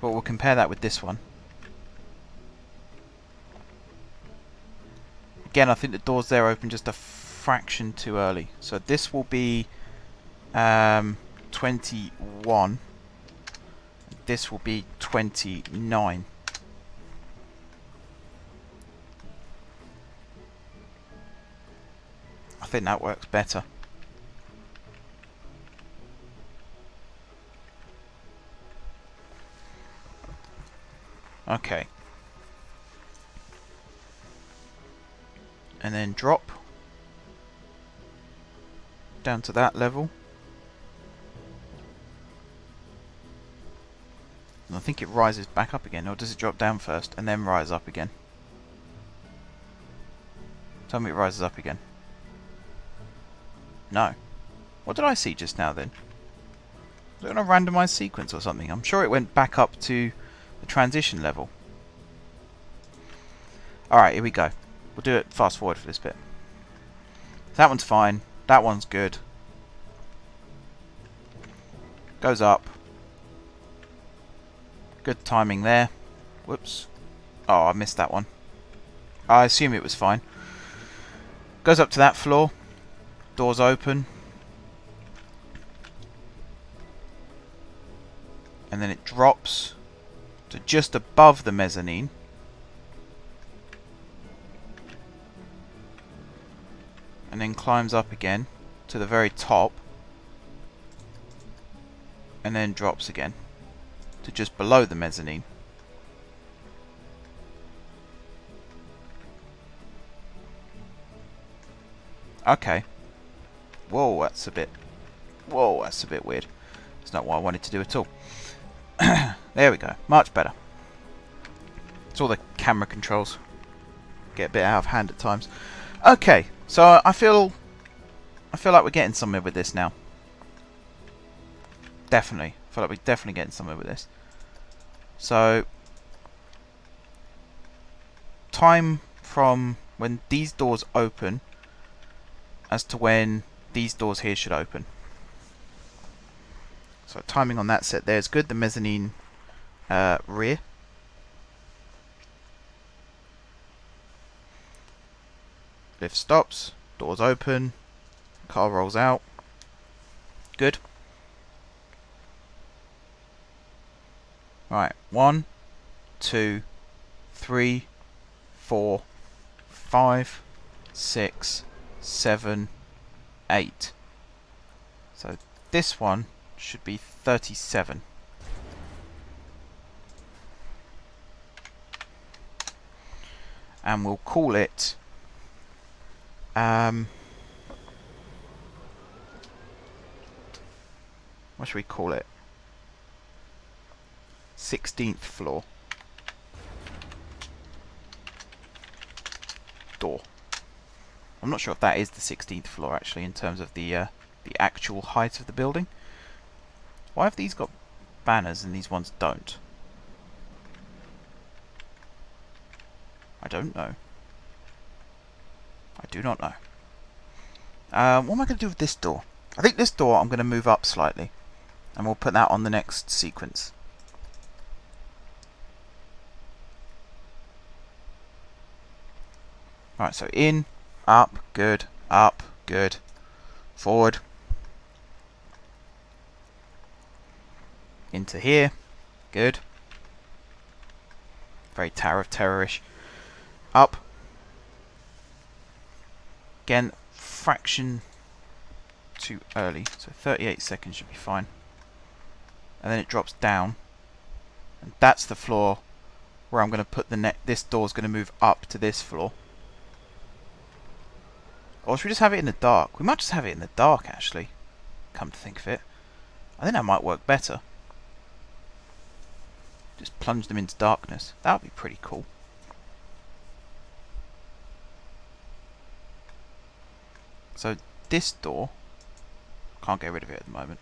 But we'll compare that with this one. Again, I think the doors there open just a fraction too early. So this will be 21. This will be 29. I think that works better. Okay. And then drop down to that level. And I think it rises back up again, or does it drop down first and then rise up again? Tell me it rises up again. No. What did I see just now then? Was it on a randomized sequence or something? I'm sure it went back up to the transition level. Alright, here we go. We'll do it fast forward for this bit. That one's fine. That one's good. Goes up. Good timing there. Whoops. Oh, I missed that one. I assume it was fine. Goes up to that floor. Doors open. And then it drops to just above the mezzanine. And then climbs up again to the very top. And then drops again to just below the mezzanine. Okay. Whoa, that's a bit weird. It's not what I wanted to do at all. There we go. Much better. It's all the camera controls. Get a bit out of hand at times. Okay, so I feel like we're getting somewhere with this now. Definitely. I feel like we're definitely getting somewhere with this. So, time from when these doors open as to when these doors here should open. So timing on that set there is good. The mezzanine rear. Lift stops, doors open, car rolls out. Good. Right, 1, 2, 3, 4, 5, 6, 7, 8. So this one should be 37. And we'll call it what should we call it? 16th floor door. I'm not sure if that is the 16th floor actually in terms of the actual height of the building. Why have these got banners and these ones don't? I don't know. I do not know. What am I going to do with this door? I think this door I'm going to move up slightly. And we'll put that on the next sequence. Alright, so in, up, good, forward. Into here, good. Very Tower of Terror-ish. Up. Again, fraction too early, so 38 seconds should be fine. And then it drops down, and that's the floor where I'm going to put the this door's going to move up to this floor. Or should we just have it in the dark? We might just have it in the dark actually, come to think of it. I think that might work better. Just plunge them into darkness. That would be pretty cool. So this door, can't get rid of it at the moment.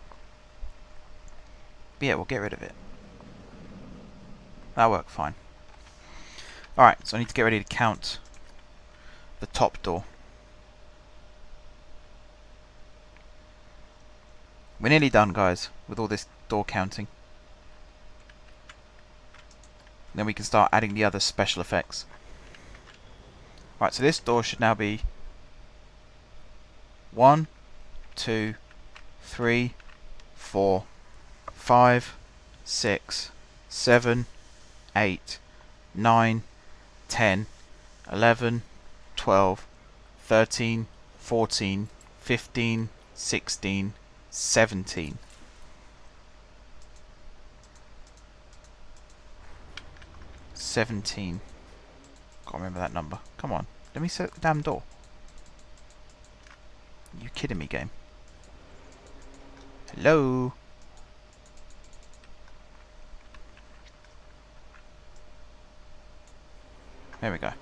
But yeah, we'll get rid of it. That'll work fine. Alright, so I need to get ready to count the top door. We're nearly done, guys, with all this door counting. Then we can start adding the other special effects. Right, so this door should now be 1, 2, 3, 4, 5, 6, 7, 8, 9, 10, 11, 12, 13, 14, 15, 16, 17. Can't remember that number. Come on, let me set the damn door. You kidding me, game? Hello? There we go.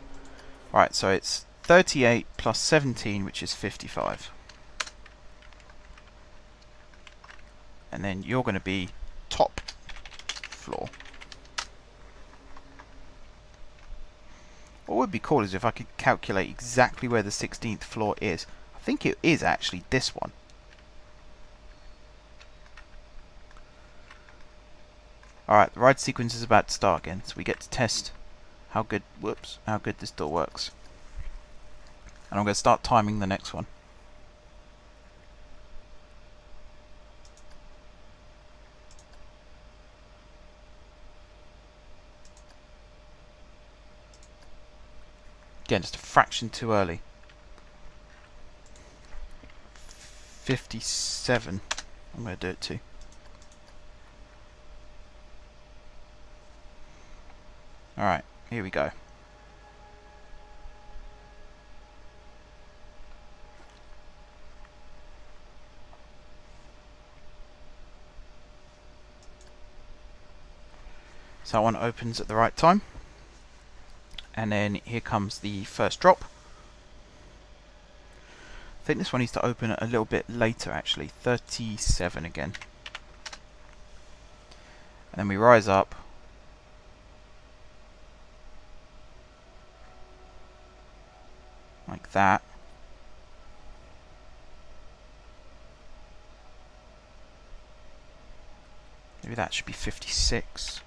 Right, so it's 38 plus 17, which is 55. And then you're going to be top floor. What would be cool is if I could calculate exactly where the 16th floor is. I think it is actually this one. Alright, the ride sequence is about to start again, so we get to test how good this door works. And I'm going to start timing the next one. Again, just a fraction too early. 57. I'm going to do it too. Alright, here we go. So that one opens at the right time. And then here comes the first drop. I think this one needs to open a little bit later actually, 37 again. And then we rise up. Like that. Maybe that should be 56.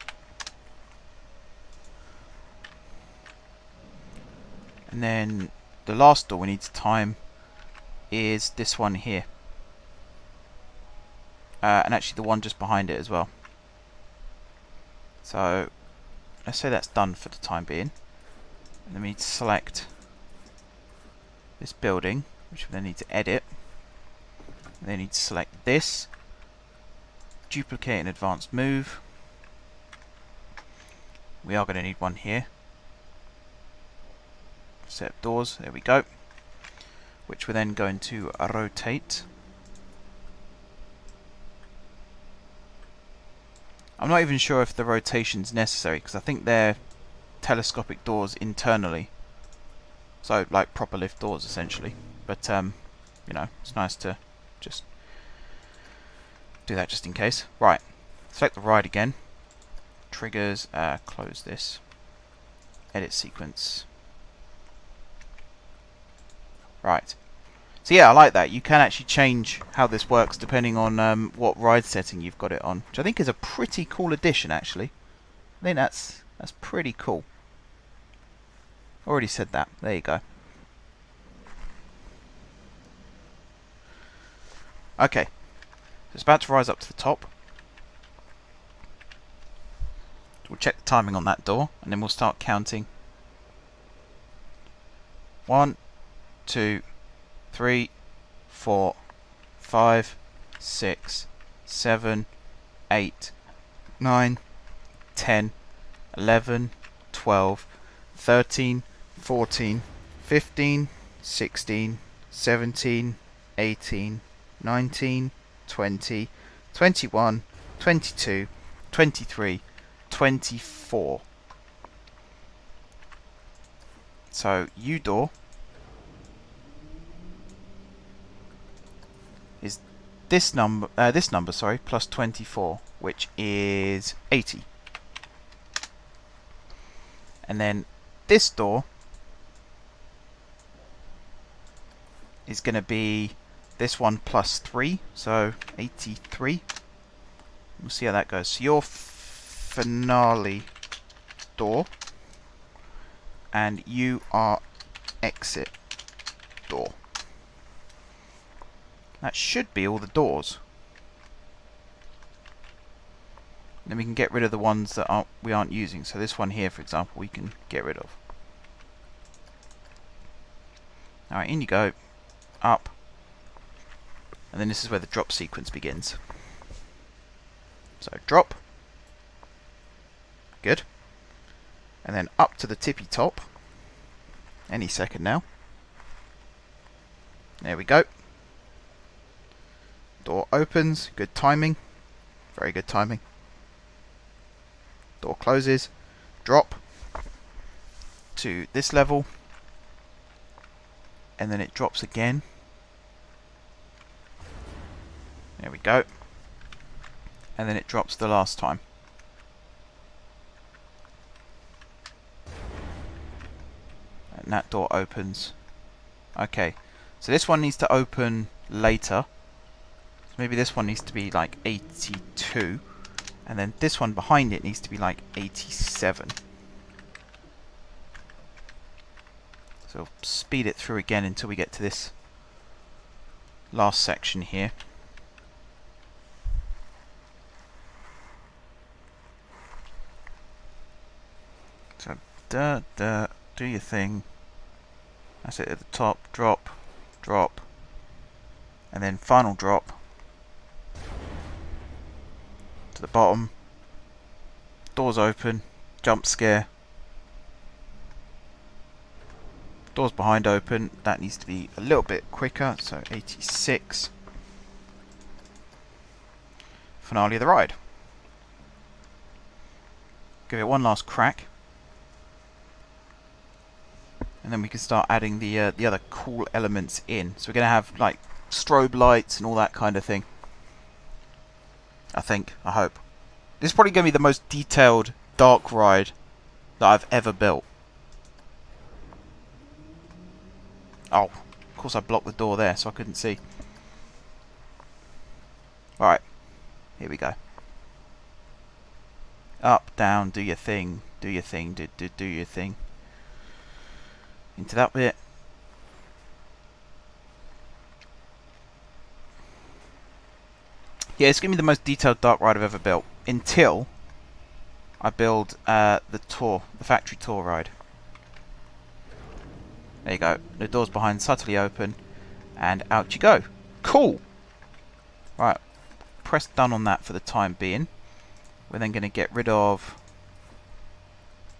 And then the last door we need to time is this one here. And actually the one just behind it as well. So let's say that's done for the time being. And then we need to select this building, which we then need to edit. And then need to select this, duplicate and advanced move. We are going to need one here. Set up doors, there we go. Which we're then going to rotate I'm not even sure if the rotation's necessary, because I think they're telescopic doors internally. So, like proper lift doors, essentially. But, you know, it's nice to just do that just in case. Right. Select the ride again. Triggers, close this. Edit sequence. Right. So yeah, I like that. You can actually change how this works depending on what ride setting you've got it on, which I think is a pretty cool addition, actually. I think that's pretty cool. Already said that. There you go. Okay. So it's about to rise up to the top. We'll check the timing on that door, and then we'll start counting. 1, 2, 3, 4, 5, 6, 7, 8, 9, 10, 11, 12, 13, 14, 15, 16, 17, 18, 19, 20, 21, 22, 23, 24. So U door is this number, sorry, plus 24, which is 80. And then this door is going to be this one plus 3, so 83. We'll see how that goes. So your finale door, and you are exit door. That should be all the doors. Then we can get rid of the ones that we aren't using. So this one here, for example, we can get rid of. Alright, in you go. Up. And then this is where the drop sequence begins. So drop. Good. And then up to the tippy top. Any second now. There we go. Door opens. Good timing. Very good timing. Door closes. Drop to this level. And then it drops again. There we go. And then it drops the last time. And that door opens. Okay. So this one needs to open later. So maybe this one needs to be like 82. And then this one behind it needs to be like 87. So speed it through again until we get to this last section here. So do your thing. That's it at the top. Drop, drop, and then final drop to the bottom. Doors open. Jump scare. Doors behind open. That needs to be a little bit quicker. So 86. Finale of the ride. Give it one last crack. And then we can start adding the other cool elements in. So we're going to have like strobe lights and all that kind of thing. I think. I hope. This is probably going to be the most detailed dark ride that I've ever built. Oh, of course I blocked the door there so I couldn't see. Alright. Here we go. Up, down, do your thing. Do your thing. Do your thing. Into that bit. Yeah, it's going to be the most detailed dark ride I've ever built. Until I build the factory tour ride. There you go. The doors behind subtly open. And out you go. Cool! Right. Press done on that for the time being. We're then going to get rid of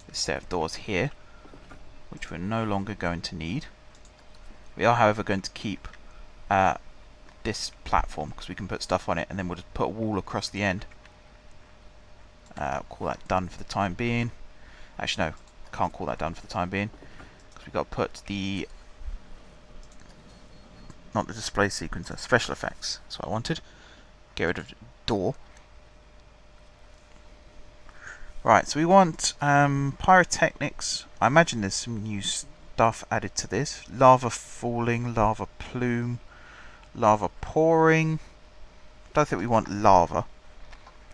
this set of doors here, which we're no longer going to need. We are, however, going to keep this platform because we can put stuff on it, and then we'll just put a wall across the end. Call that done for the time being. Actually, no, can't call that done for the time being because we've got to put the not the display sequencer, special effects. That's what I wanted. Get rid of the door. Right, so we want pyrotechnics. I imagine there's some new stuff added to this. Lava falling, lava plume, lava pouring. Don't think we want lava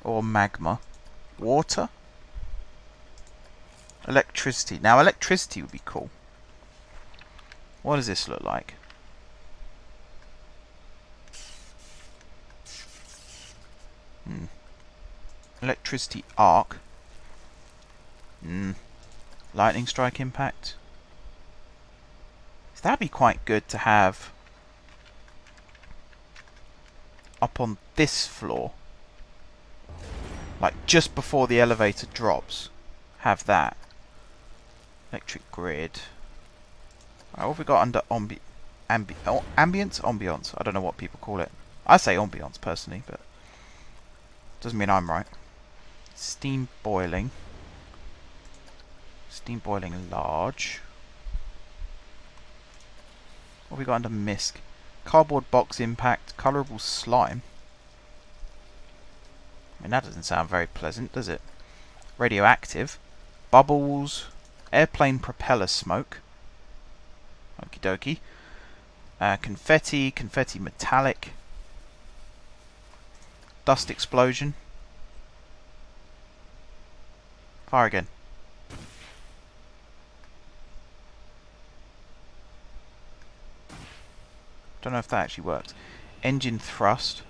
or magma. Water. Electricity. Now electricity would be cool. What does this look like? Electricity arc. Lightning strike impact. So that'd be quite good to have up on this floor. Like just before the elevator drops. Have that. Electric grid. Right, what have we got under ambience? Ambience? I don't know what people call it. I say ambience personally, but doesn't mean I'm right. Steam boiling. Steam boiling large. What have we got under misc? Cardboard box impact. Colorable slime. I mean, that doesn't sound very pleasant, does it? Radioactive. Bubbles. Airplane propeller smoke. Okie dokie. Confetti. Confetti metallic. Dust explosion. Fire again. Don't know if that actually works. Engine thrust.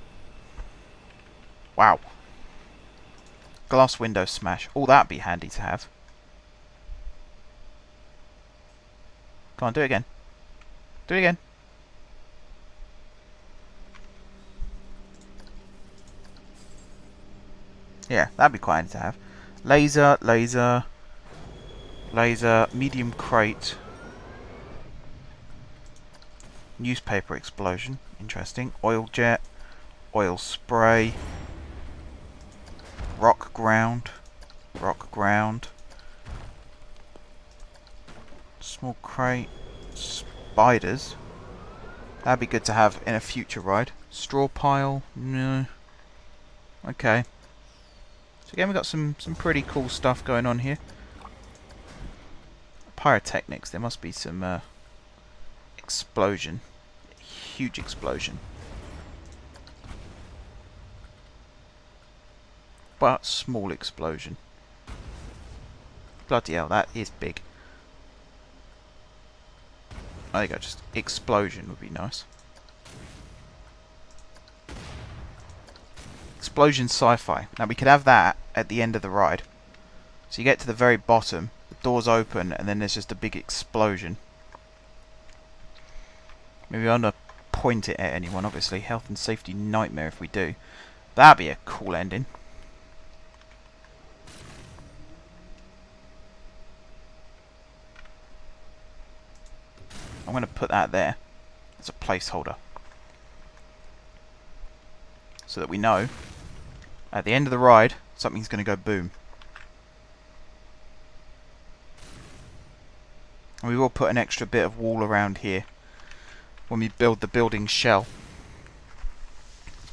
Wow. Glass window smash. Oh, that'd be handy to have. Come on, do it again. Do it again. Yeah, that'd be quite handy to have. Laser, laser, laser, medium crate. Newspaper explosion. Interesting. Oil jet. Oil spray. Rock ground. Rock ground. Small crate. Spiders. That'd be good to have in a future ride. Straw pile. No. Okay. So again, we've got some pretty cool stuff going on here. Pyrotechnics. There must be some explosion. Huge explosion. But small explosion. Bloody hell, that is big. Oh, there you go, just explosion would be nice. Explosion sci-fi. Now we could have that at the end of the ride. So you get to the very bottom, the doors open, and then there's just a big explosion. Maybe I want to point it at anyone, obviously. Health and safety nightmare if we do. That'd be a cool ending. I'm going to put that there as a placeholder. So that we know at the end of the ride, something's going to go boom. And we will put an extra bit of wall around here when we build the building shell,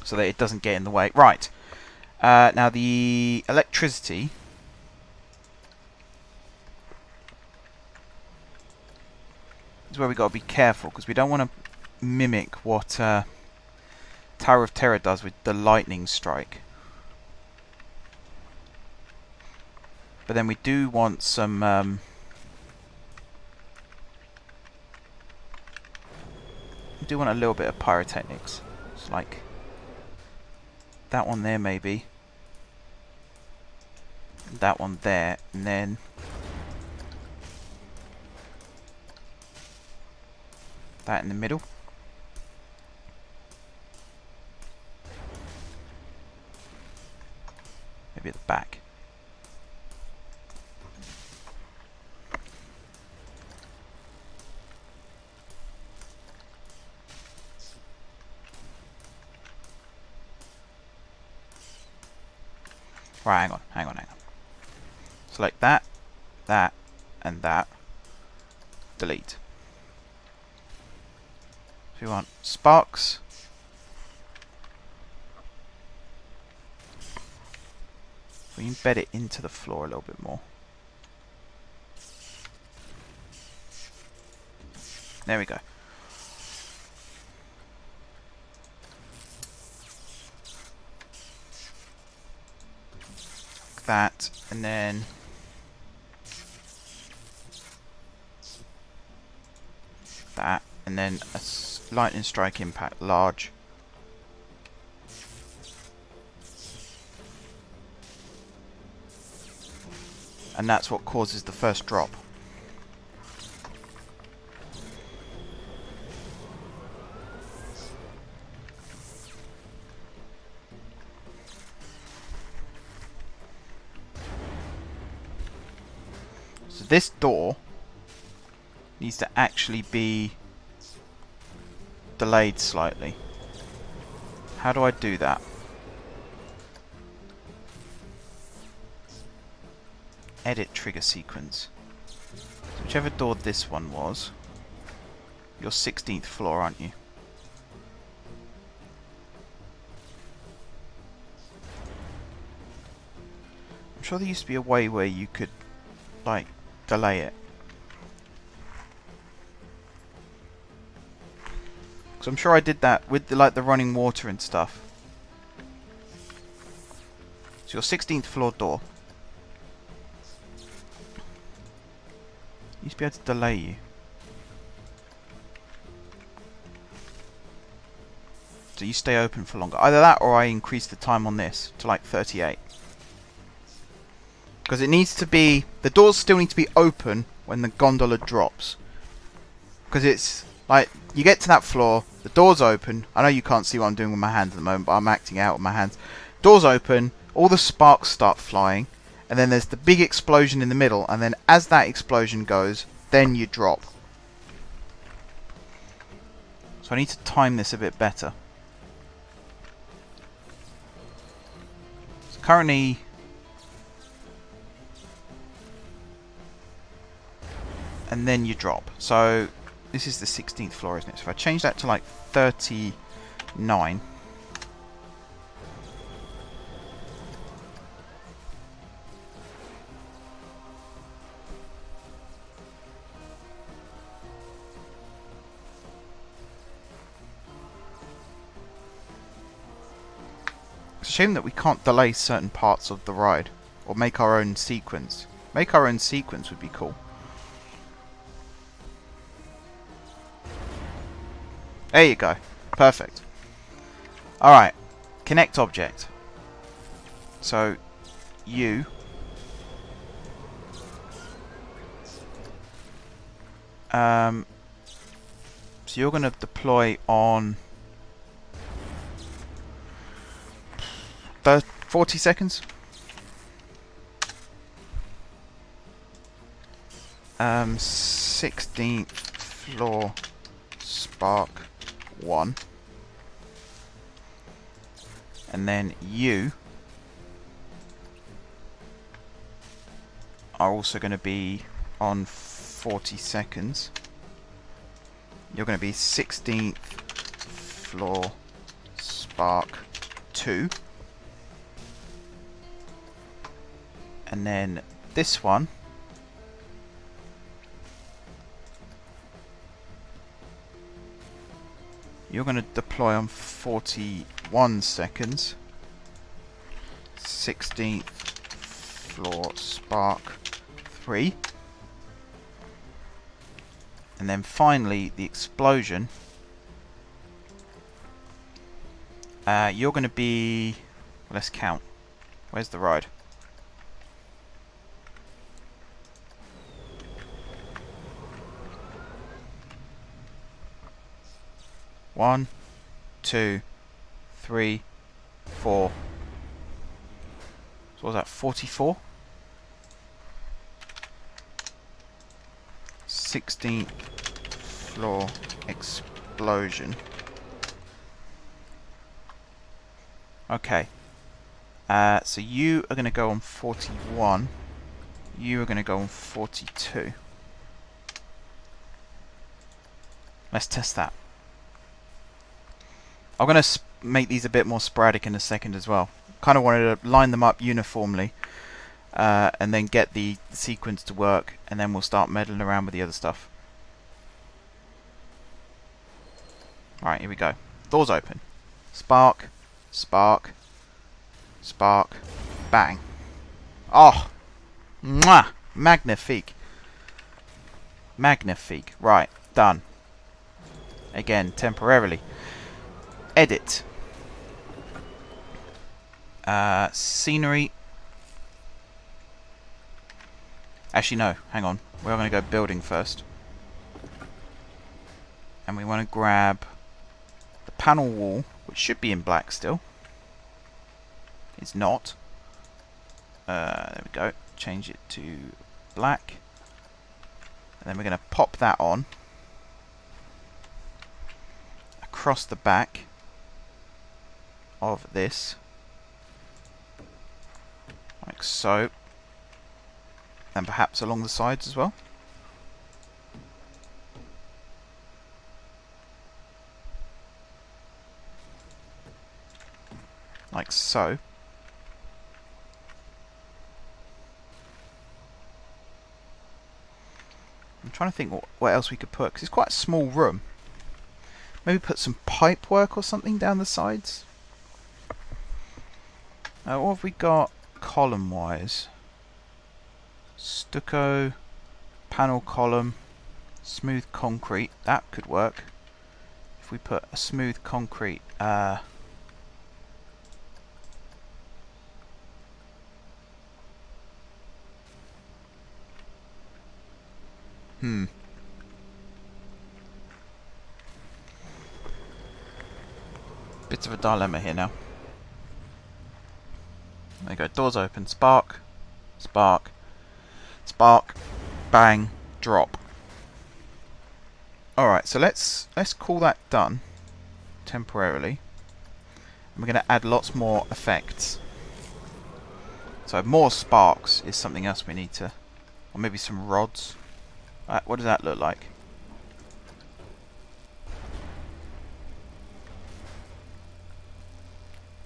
so that it doesn't get in the way. Right. Now the electricity. Is where we got to be careful, because we don't want to mimic what Tower of Terror does with the lightning strike. But then we do want some we do want a little bit of pyrotechnics. It's like that one there maybe. That one there, and then that in the middle. Maybe at the back. Right, hang on. Select that, that, and that. Delete. So we want sparks. We embed it into the floor a little bit more. There we go. Like that, and then that, and then a lightning strike impact large. And that's what causes the first drop. So this door needs to actually be delayed slightly. How do I do that? Edit trigger sequence. So whichever door this one was, you're 16th floor, aren't you? I'm sure there used to be a way where you could, like, delay it. Because I'm sure I did that with the, like, the running water and stuff. So your 16th floor door used to be able to delay you. So you stay open for longer. Either that or I increase the time on this to like 38. Because it needs to be... the doors still need to be open when the gondola drops. Because it's like, you get to that floor, the door's open. I know you can't see what I'm doing with my hands at the moment, but I'm acting out with my hands. Door's open, all the sparks start flying. And then there's the big explosion in the middle, and then as that explosion goes, then you drop. So I need to time this a bit better. So currently... and then you drop. So this is the 16th floor, isn't it? So if I change that to like 39... It's a shame that we can't delay certain parts of the ride, or make our own sequence. Make our own sequence would be cool. There you go. Perfect. Alright. Connect object. So, you... so you're going to deploy on... 40 seconds. 16th floor spark 1, and then you are also going to be on 40 seconds. You're going to be 16th floor spark 2. And then this one you're going to deploy on 41 seconds. 16th floor spark 3. And then finally the explosion, you're going to be... well, let's count. Where's the ride? One, 2, 3, 4. So what was that? 44. 16th floor explosion. Okay. So you are going to go on 41. You are going to go on 42. Let's test that. I'm going to make these a bit more sporadic in a second as well. Kind of wanted to line them up uniformly and then get the sequence to work, and then we'll start meddling around with the other stuff. Alright, here we go. Doors open. Spark, spark, spark, bang. Oh! Mwah! Magnifique. Magnifique. Right, done. Again, temporarily. Edit. Scenery. Actually, no. Hang on. We're going to go building first. And we want to grab the panel wall, which should be in black still. It's not. There we go. Change it to black. And then we're going to pop that on. Across the back of this. Like so. And perhaps along the sides as well. Like so. I'm trying to think what else we could put, because it's quite a small room. Maybe put some pipe work or something down the sides. What have we got column wise? Stucco, panel column, smooth concrete. That could work. If we put a smooth concrete. Bit of a dilemma here now. There you go. Doors open. Spark, spark, spark, bang, drop. Alright, so let's call that done temporarily. And we're going to add lots more effects. So more sparks is something else we need to... Or maybe some rods. What does that look like?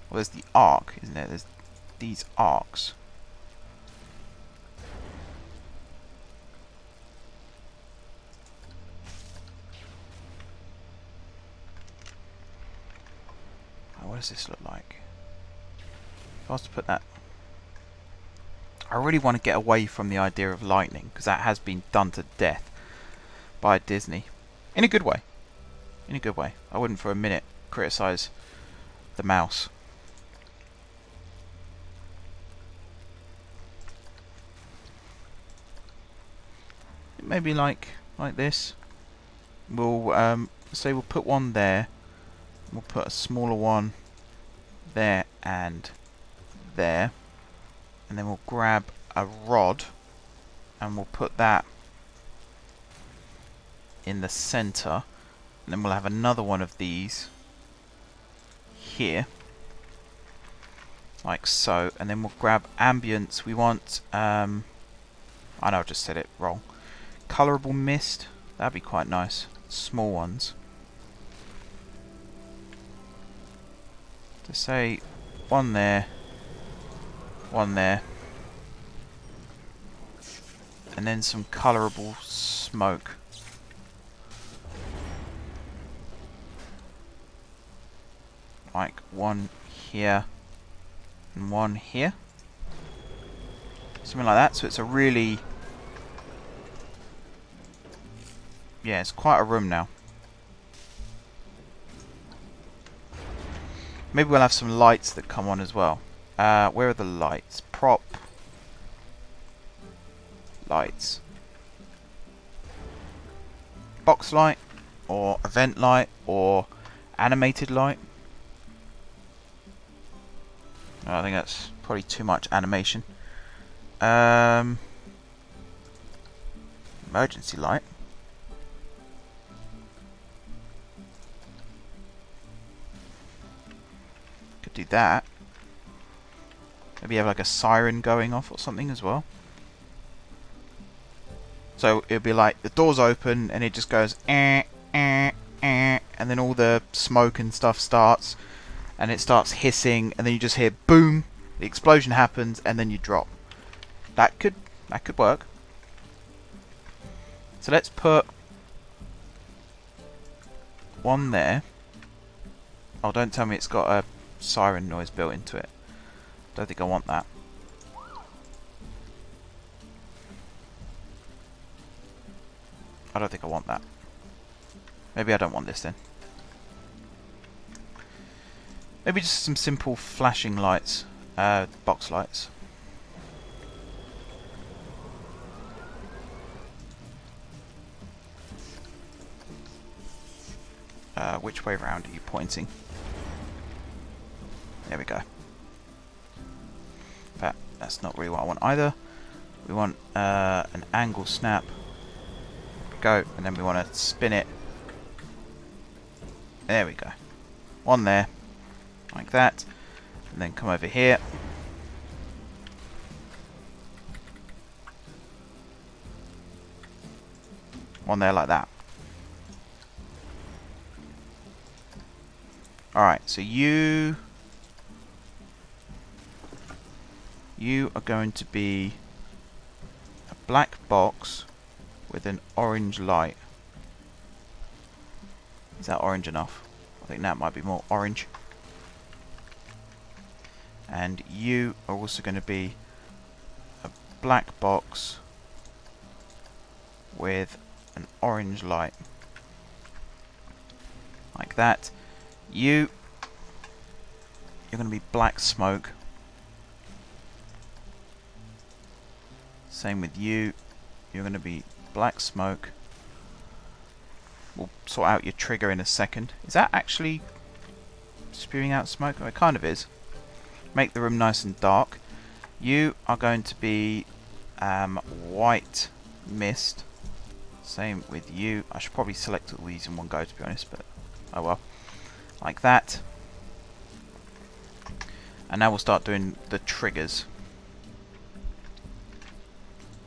Well, there's the arc, isn't there? There's these arcs. What does this look like? If I was to put that... I really want to get away from the idea of lightning, because that has been done to death by Disney. In a good way. In a good way. I wouldn't for a minute criticise the mouse. Maybe like this. We'll say we'll put one there. We'll put a smaller one there and there. And then we'll grab a rod and we'll put that in the center, and then we'll have another one of these here like so, and then we'll grab ambience. We want I know I just said it wrong. Colorable mist, that'd be quite nice. Small ones. To say one there, one there, and then some colorable smoke. Like one here and one here. Something like that, so it's a really... Yeah, it's quite a room now. Maybe we'll have some lights that come on as well. Where are the lights? Prop. Lights. Box light, or event light, or animated light. I think that's probably too much animation. Emergency light. Could do that. Maybe you have like a siren going off or something as well. So it'll be like the doors open and it just goes and then all the smoke and stuff starts and it starts hissing and then you just hear boom, the explosion happens and then you drop. That could work. So let's put one there. Oh, don't tell me it's got a siren noise built into it. Don't think I want that. I don't think I want that. Maybe I don't want this then. Maybe just some simple flashing lights, box lights. Which way round are you pointing? There we go. But that's not really what I want either. We want an angle snap. Go, and then we want to spin it. There we go. One there, like that, and then come over here. One there like that. Alright, so you are going to be a black box with an orange light. Is that orange enough? I think that might be more orange. And you are also going to be a black box with an orange light. Like that. You're going to be black smoke. Same with you. You're going to be black smoke. We'll sort out your trigger in a second. Is that actually spewing out smoke? Oh, it kind of is. Make the room nice and dark. You are going to be white mist. Same with you. I should probably select all these in one go, to be honest, but oh well. Like that. And now we'll start doing the triggers.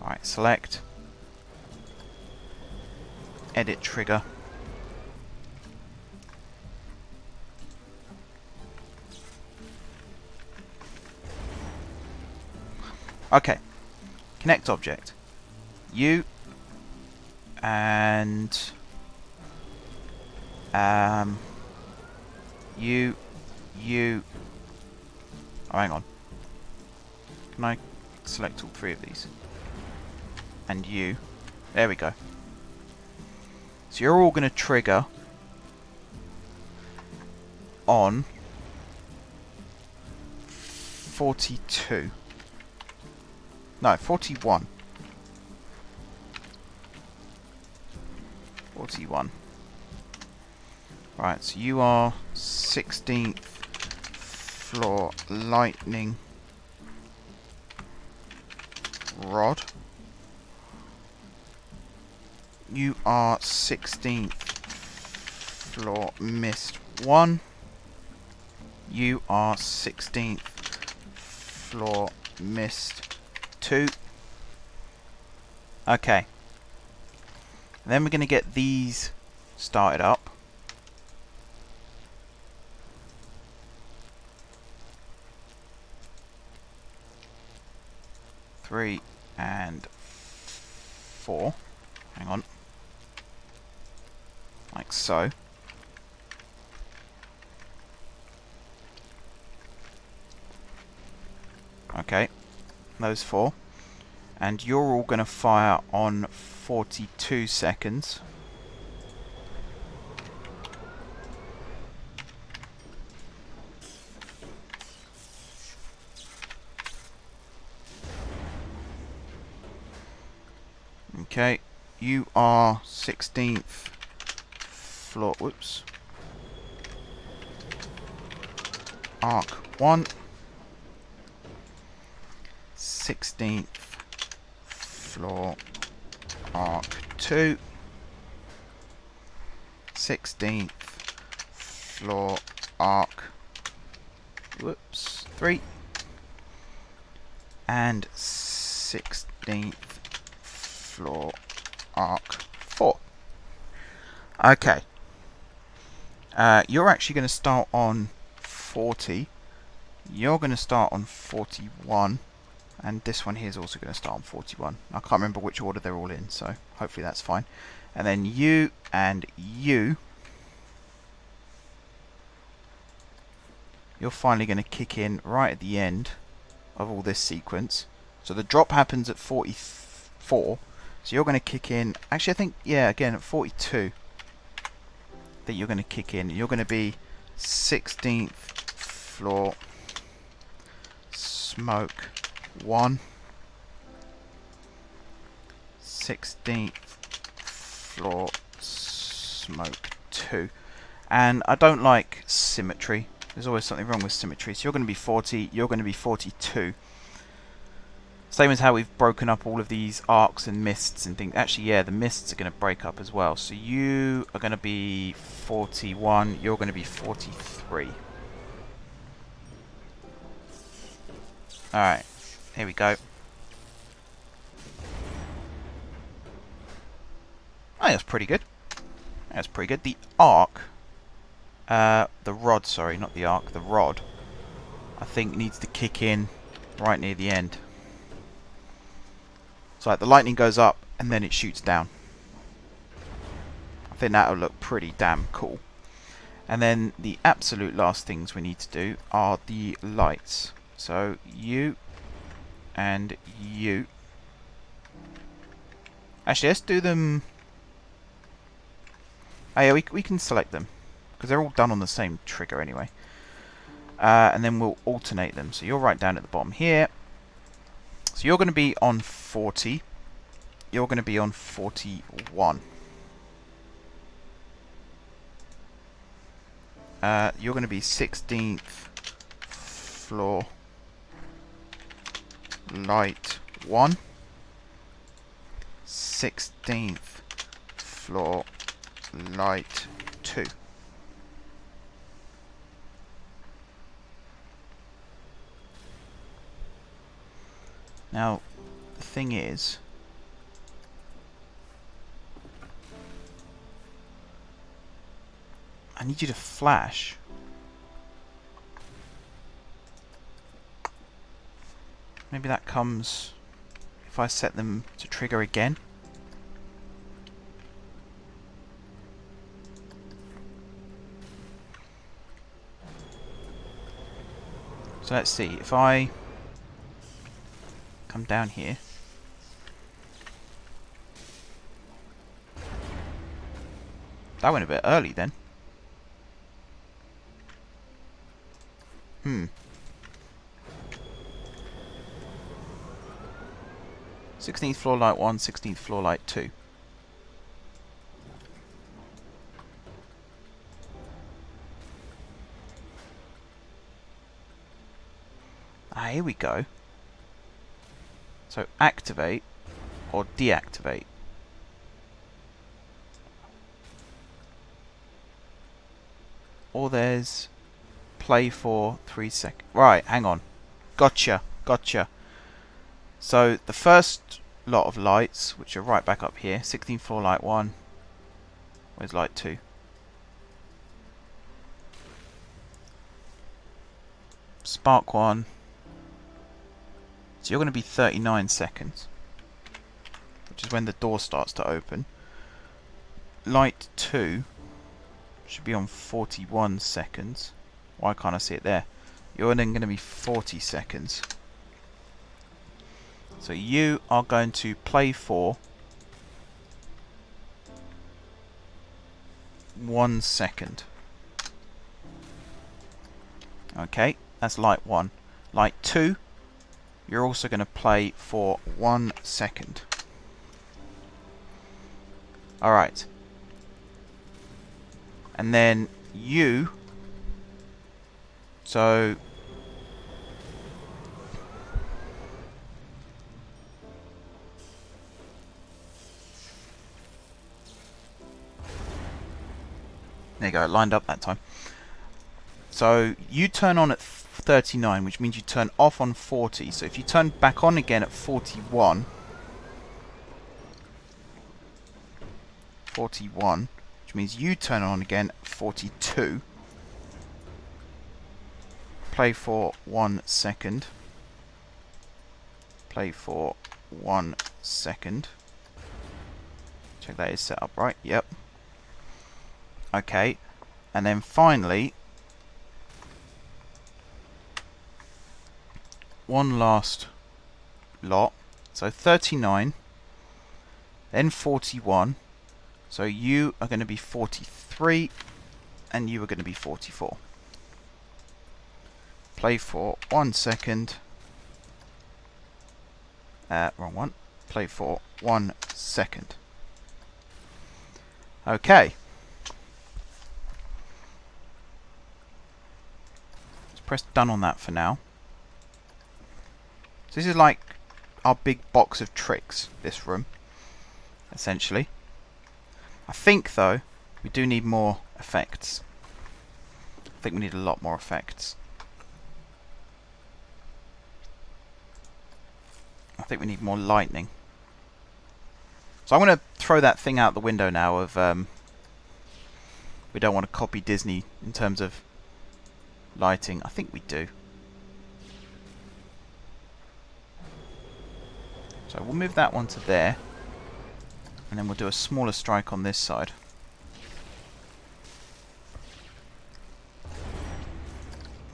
Alright, select. Edit trigger. Okay. Connect object. You and you. Oh, hang on. Can I select all three of these? And you. There we go. So you're all going to trigger on 42. No, 41. 41. Right, so you are 16th floor lightning rod. You are 16th floor mist 1. You are 16th floor mist 2. Okay. Then we're going to get these started up. Three and 4. Hang on. Like so. Okay. Those 4. And you're all going to fire on 42 seconds. Okay, you are 16th floor, whoops, arc 1, 16th floor arc 2, 16th floor arc, whoops, 3, and 16th floor arc 4. Okay. You're actually going to start on 40. You're going to start on 41. And this one here is also going to start on 41. I can't remember which order they're all in, so hopefully that's fine. And then you and you, you're finally going to kick in right at the end of all this sequence. So the drop happens at 44. So you're going to kick in, actually I think, yeah, again at 42. That you're going to kick in. You're going to be 16th floor smoke 1, 16th floor smoke 2. And I don't like symmetry. There's always something wrong with symmetry. So you're going to be 40, you're going to be 42. Same as how we've broken up all of these arcs and mists and things. Actually, yeah, the mists are going to break up as well. So you are going to be 41, you're going to be 43. Alright, here we go. Oh, that's pretty good. That's pretty good. The arc, the rod, sorry, not the arc, the rod, I think needs to kick in right near the end. So like the lightning goes up and then it shoots down. I think that'll look pretty damn cool. And then the absolute last things we need to do are the lights. So you and you. Actually, let's do them. Oh yeah, we can select them because they're all done on the same trigger anyway. And then we'll alternate them. So you're right down at the bottom here. So you're going to be on 40. You're going to be on 41. You're going to be 16th floor light 1. 16th floor light 2. Now, the thing is, I need you to flash. Maybe that comes if I set them to trigger again. So let's see, if I come down here, that went a bit early then. 16th floor light 1, 16th floor light 2. Ah, here we go. So activate or deactivate. Or there's play for 3 seconds. Right, hang on. Gotcha, gotcha. So the first lot of lights, which are right back up here, 16th floor light 1. Where's light 2? Spark 1. So you're going to be 39 seconds, which is when the door starts to open. Light 2 should be on 41 seconds. Why can't I see it there? You're then going to be 40 seconds. So you are going to play for 1 second. Okay, that's light 1. Light 2, you're also going to play for 1 second. Alright. And then you, so there you go, it lined up that time. So you turn on at 39, which means you turn off on 40. So if you turn back on again at 41, which means you turn on again at 42. Play for 1 second. Play for 1 second. Check that is set up right. Yep. Okay. And then finally, one last lot. So 39, then 41. So you are going to be 43, and you are going to be 44. Play for 1 second. Wrong one. Play for 1 second. Okay. Let's press done on that for now. So this is like our big box of tricks, this room, essentially. I think, though, we do need more effects. I think we need a lot more effects. I think we need more lightning. So I'm going to throw that thing out the window now of we don't want to copy Disney in terms of lighting. I think we do. So we'll move that one to there, and then we'll do a smaller strike on this side.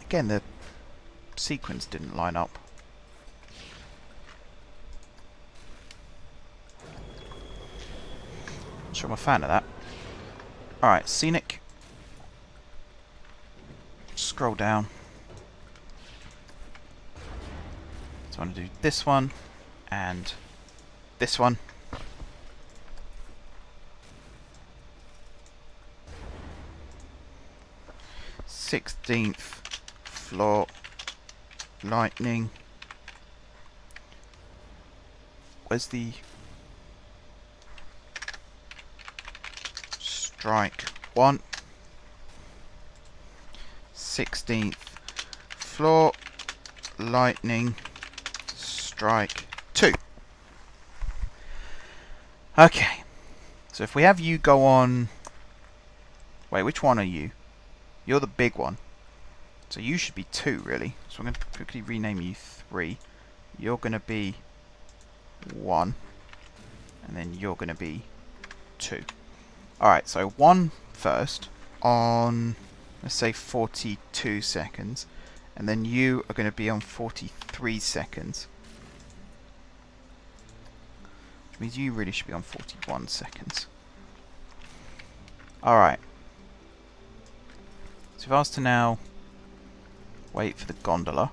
Again, the sequence didn't line up. Not sure I'm a fan of that. Alright, scenic. Scroll down. So I'm going to do this one and this one. Sixteenth floor lightning. Where's the strike 1? 16th floor lightning strike 2. Okay, so if we have you go on, wait, which one are you? You're the big one, so you should be 2 really. So I'm going to quickly rename you 3. You're going to be 1, and then you're going to be 2. Alright, so 1 first on, let's say 42 seconds, and then you are going to be on 43 seconds, which means you really should be on 41 seconds. Alright, so if I was to now wait for the gondola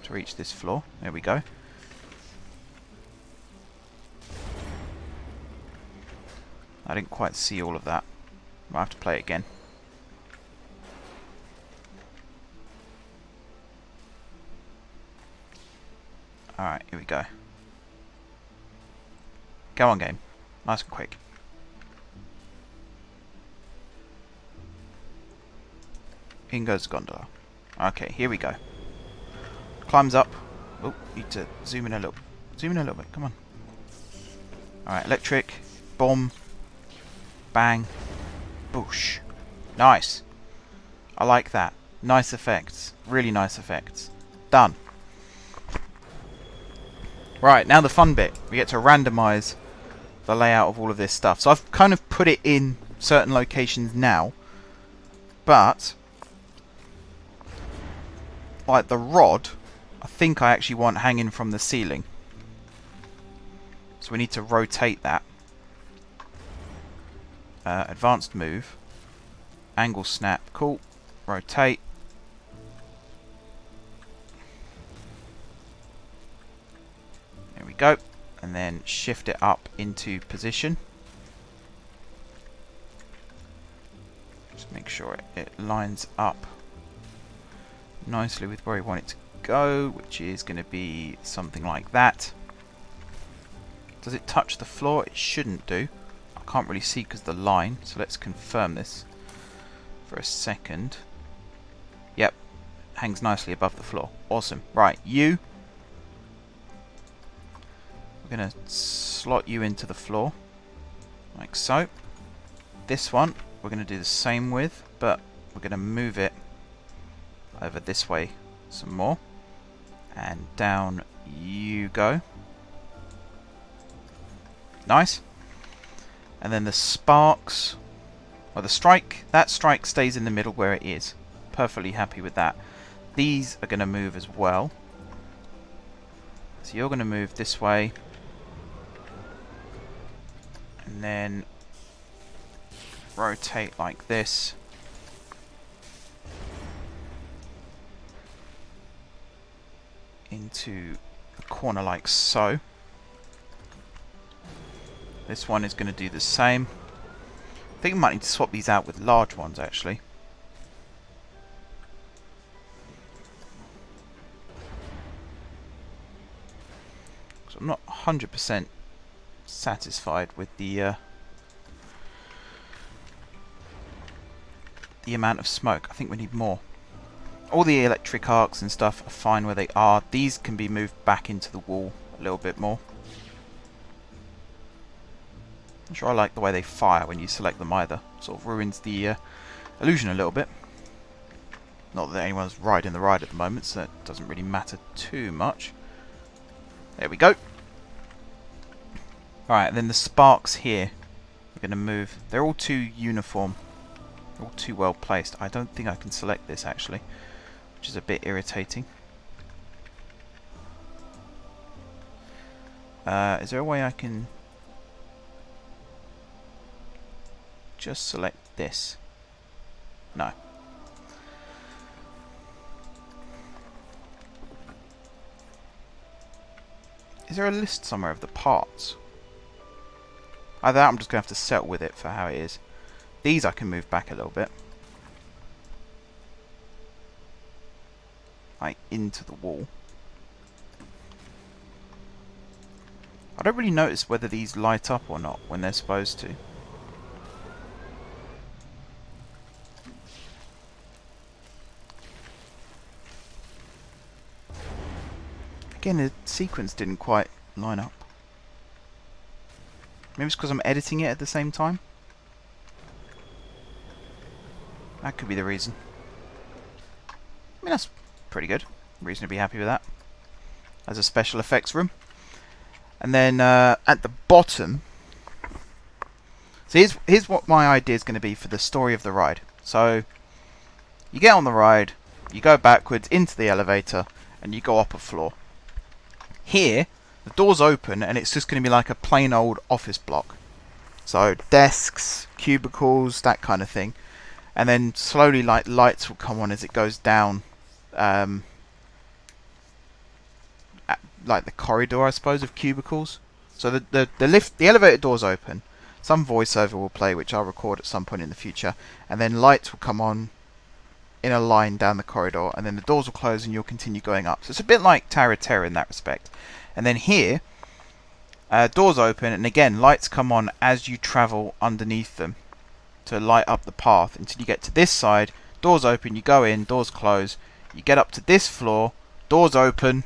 to reach this floor, there we go. I didn't quite see all of that. I'll have to play it again. Alright, here we go. Go on, game. Nice and quick. In goes the gondola. Okay, here we go. Climbs up. Oh, need to zoom in a little. Zoom in a little bit, come on. Alright, electric. Bomb. Bang. Boosh. Nice. I like that. Nice effects. Really nice effects. Done. Right, now the fun bit. We get to randomize the layout of all of this stuff. So I've kind of put it in certain locations now, but like the rod, I think I actually want hanging from the ceiling. So we need to rotate that. Advanced move. Angle snap. Cool. Rotate. There we go. And then shift it up into position. Just make sure it lines up nicely with where we want it to go, which is going to be something like that. Does it touch the floor? It shouldn't do. I can't really see because of the line, so let's confirm this for a second. Yep, hangs nicely above the floor. Awesome. Right, you. We're going to slot you into the floor, like so. This one, we're going to do the same with, but we're going to move it over this way some more. And down you go. Nice. And then the sparks, or the strike, that strike stays in the middle where it is. Perfectly happy with that. These are going to move as well. So you're going to move this way. And then rotate like this. Into the corner like so. This one is going to do the same. I think we might need to swap these out with large ones actually. So I'm not 100% satisfied with the amount of smoke. I think we need more. All the electric arcs and stuff are fine where they are. These can be moved back into the wall a little bit more. I'm sure I like the way they fire when you select them either. Sort of ruins the illusion a little bit. Not that anyone's riding the ride at the moment, so it doesn't really matter too much. There we go. Alright, and then the sparks here. We're going to move. They're all too uniform. All too well placed. I don't think I can select this actually, which is a bit irritating. Is there a way I can just select this? No. Is there a list somewhere of the parts? Either that, I'm just going to have to settle with it for how it is. These I can move back a little bit. Like into the wall. I don't really notice whether these light up or not when they're supposed to. Again, the sequence didn't quite line up. Maybe it's because I'm editing it at the same time. That could be the reason. I mean, that's pretty good. Reasonably happy with that. As a special effects room. And then at the bottom... So here's what my idea is going to be for the story of the ride. So, you get on the ride, you go backwards into the elevator, and you go up a floor. Here, the doors open, and it's just going to be like a plain old office block. So, desks, cubicles, that kind of thing. And then slowly, like, lights will come on as it goes down, like the corridor, I suppose, of cubicles. So the elevator doors open. Some voiceover will play, which I'll record at some point in the future, and then lights will come on in a line down the corridor, and then the doors will close, and you'll continue going up. So it's a bit like Tower of Terror in that respect. And then here, doors open, and again, lights come on as you travel underneath them to light up the path until you get to this side. Doors open, you go in, doors close, you get up to this floor, doors open,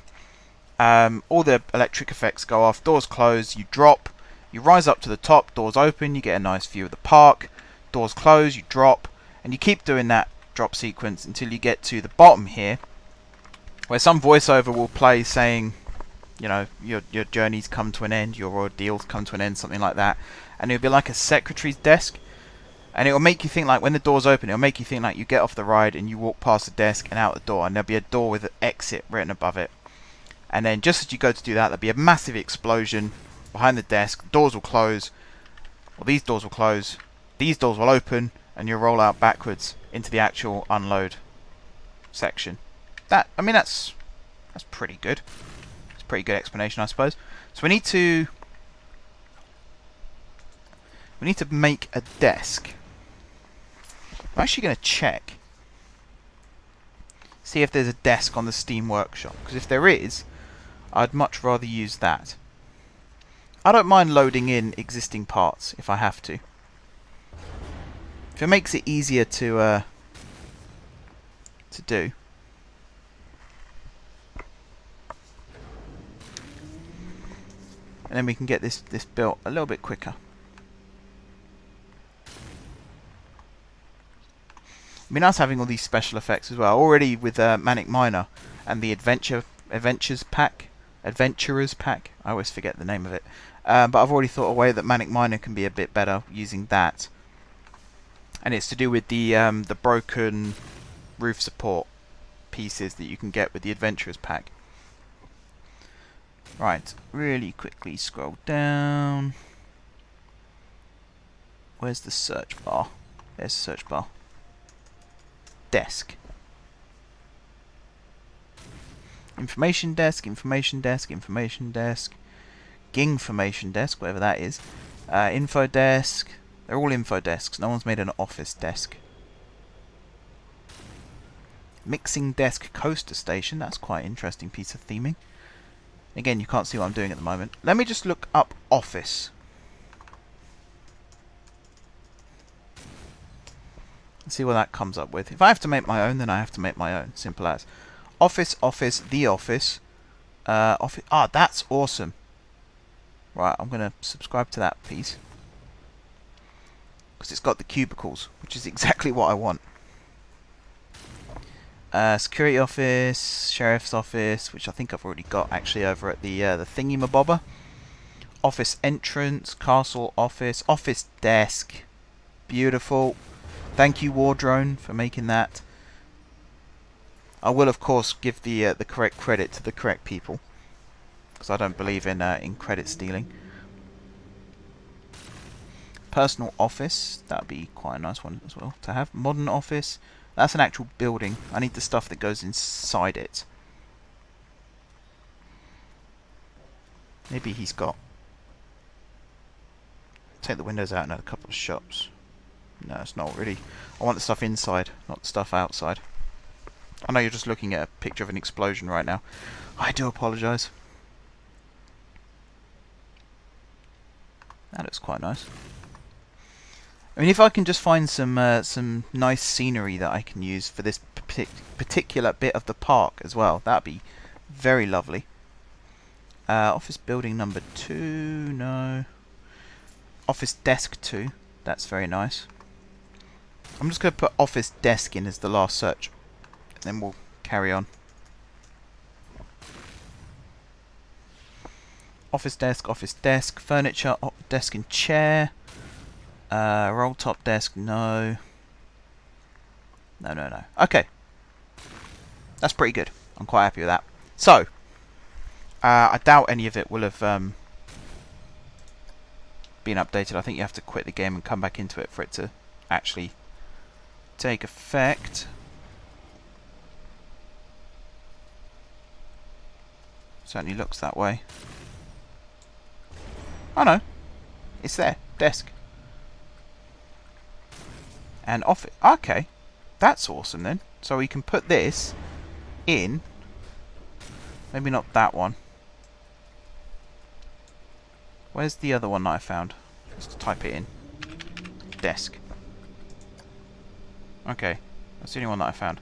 all the electric effects go off, doors close, you drop, you rise up to the top, doors open, you get a nice view of the park, doors close, you drop, and you keep doing that drop sequence until you get to the bottom here, where some voiceover will play saying, you know, your journey's come to an end, your ordeal's come to an end, something like that, and it'll be like a secretary's desk. And it will make you think, like, when the doors open, it will make you think like you get off the ride and you walk past the desk and out the door, and there'll be a door with an exit written above it. And then just as you go to do that, there'll be a massive explosion behind the desk. Doors will close, or these doors will close, these doors will open, and you'll roll out backwards into the actual unload section. That, I mean, that's pretty good. It's a pretty good explanation, I suppose. So we need to make a desk. I'm actually going to check, see if there's a desk on the Steam Workshop, because if there is, I'd much rather use that. I don't mind loading in existing parts if I have to. If it makes it easier to do. and then we can get this built a little bit quicker. It'd be nice having all these special effects as well. Already with Manic Miner and the Adventurers pack. I always forget the name of it. But I've already thought a way that Manic Miner can be a bit better using that. And it's to do with the broken roof support pieces that you can get with the Adventurers pack. Right, really quickly scroll down. Where's the search bar? There's the search bar. Desk. Information desk, information desk, information desk. Gingformation desk, whatever that is. Info desk. They're all info desks. No one's made an office desk. Mixing desk coaster station. That's quite an interesting piece of theming. Again, you can't see what I'm doing at the moment. Let me just look up office. And see what that comes up with. If I have to make my own, then I have to make my own. Simple as. Office, office, the office. Office. Ah, that's awesome. Right, I'm going to subscribe to that piece. Because it's got the cubicles, which is exactly what I want. Security office, sheriff's office, which I think I've already got actually over at the thingy-mabobber. Office entrance, castle office, office desk. Beautiful. Thank you, Wardrone, for making that. I will, of course, give the correct credit to the correct people, because I don't believe in credit stealing. Personal office, that'd be quite a nice one as well to have. Modern office. That's an actual building. I need the stuff that goes inside it. Maybe he's got... Take the windows out and add a couple of shops. No, it's not really. I want the stuff inside, not the stuff outside. I know you're just looking at a picture of an explosion right now. I do apologise. That looks quite nice. I mean, if I can just find some nice scenery that I can use for this particular bit of the park as well, that'd be very lovely. Office building number 2, no. Office desk 2, that's very nice. I'm just going to put office desk in as the last search, and then we'll carry on. Office desk, furniture, desk and chair. Roll top desk, no. No. Okay. That's pretty good. I'm quite happy with that. So, I doubt any of it will have been updated. I think you have to quit the game and come back into it for it to actually take effect. Certainly looks that way. Oh no. It's there. Desk. And office. Okay, that's awesome then. So we can put this in. Maybe not that one. Where's the other one that I found? Just to type it in. Desk. Okay, that's the only one that I found.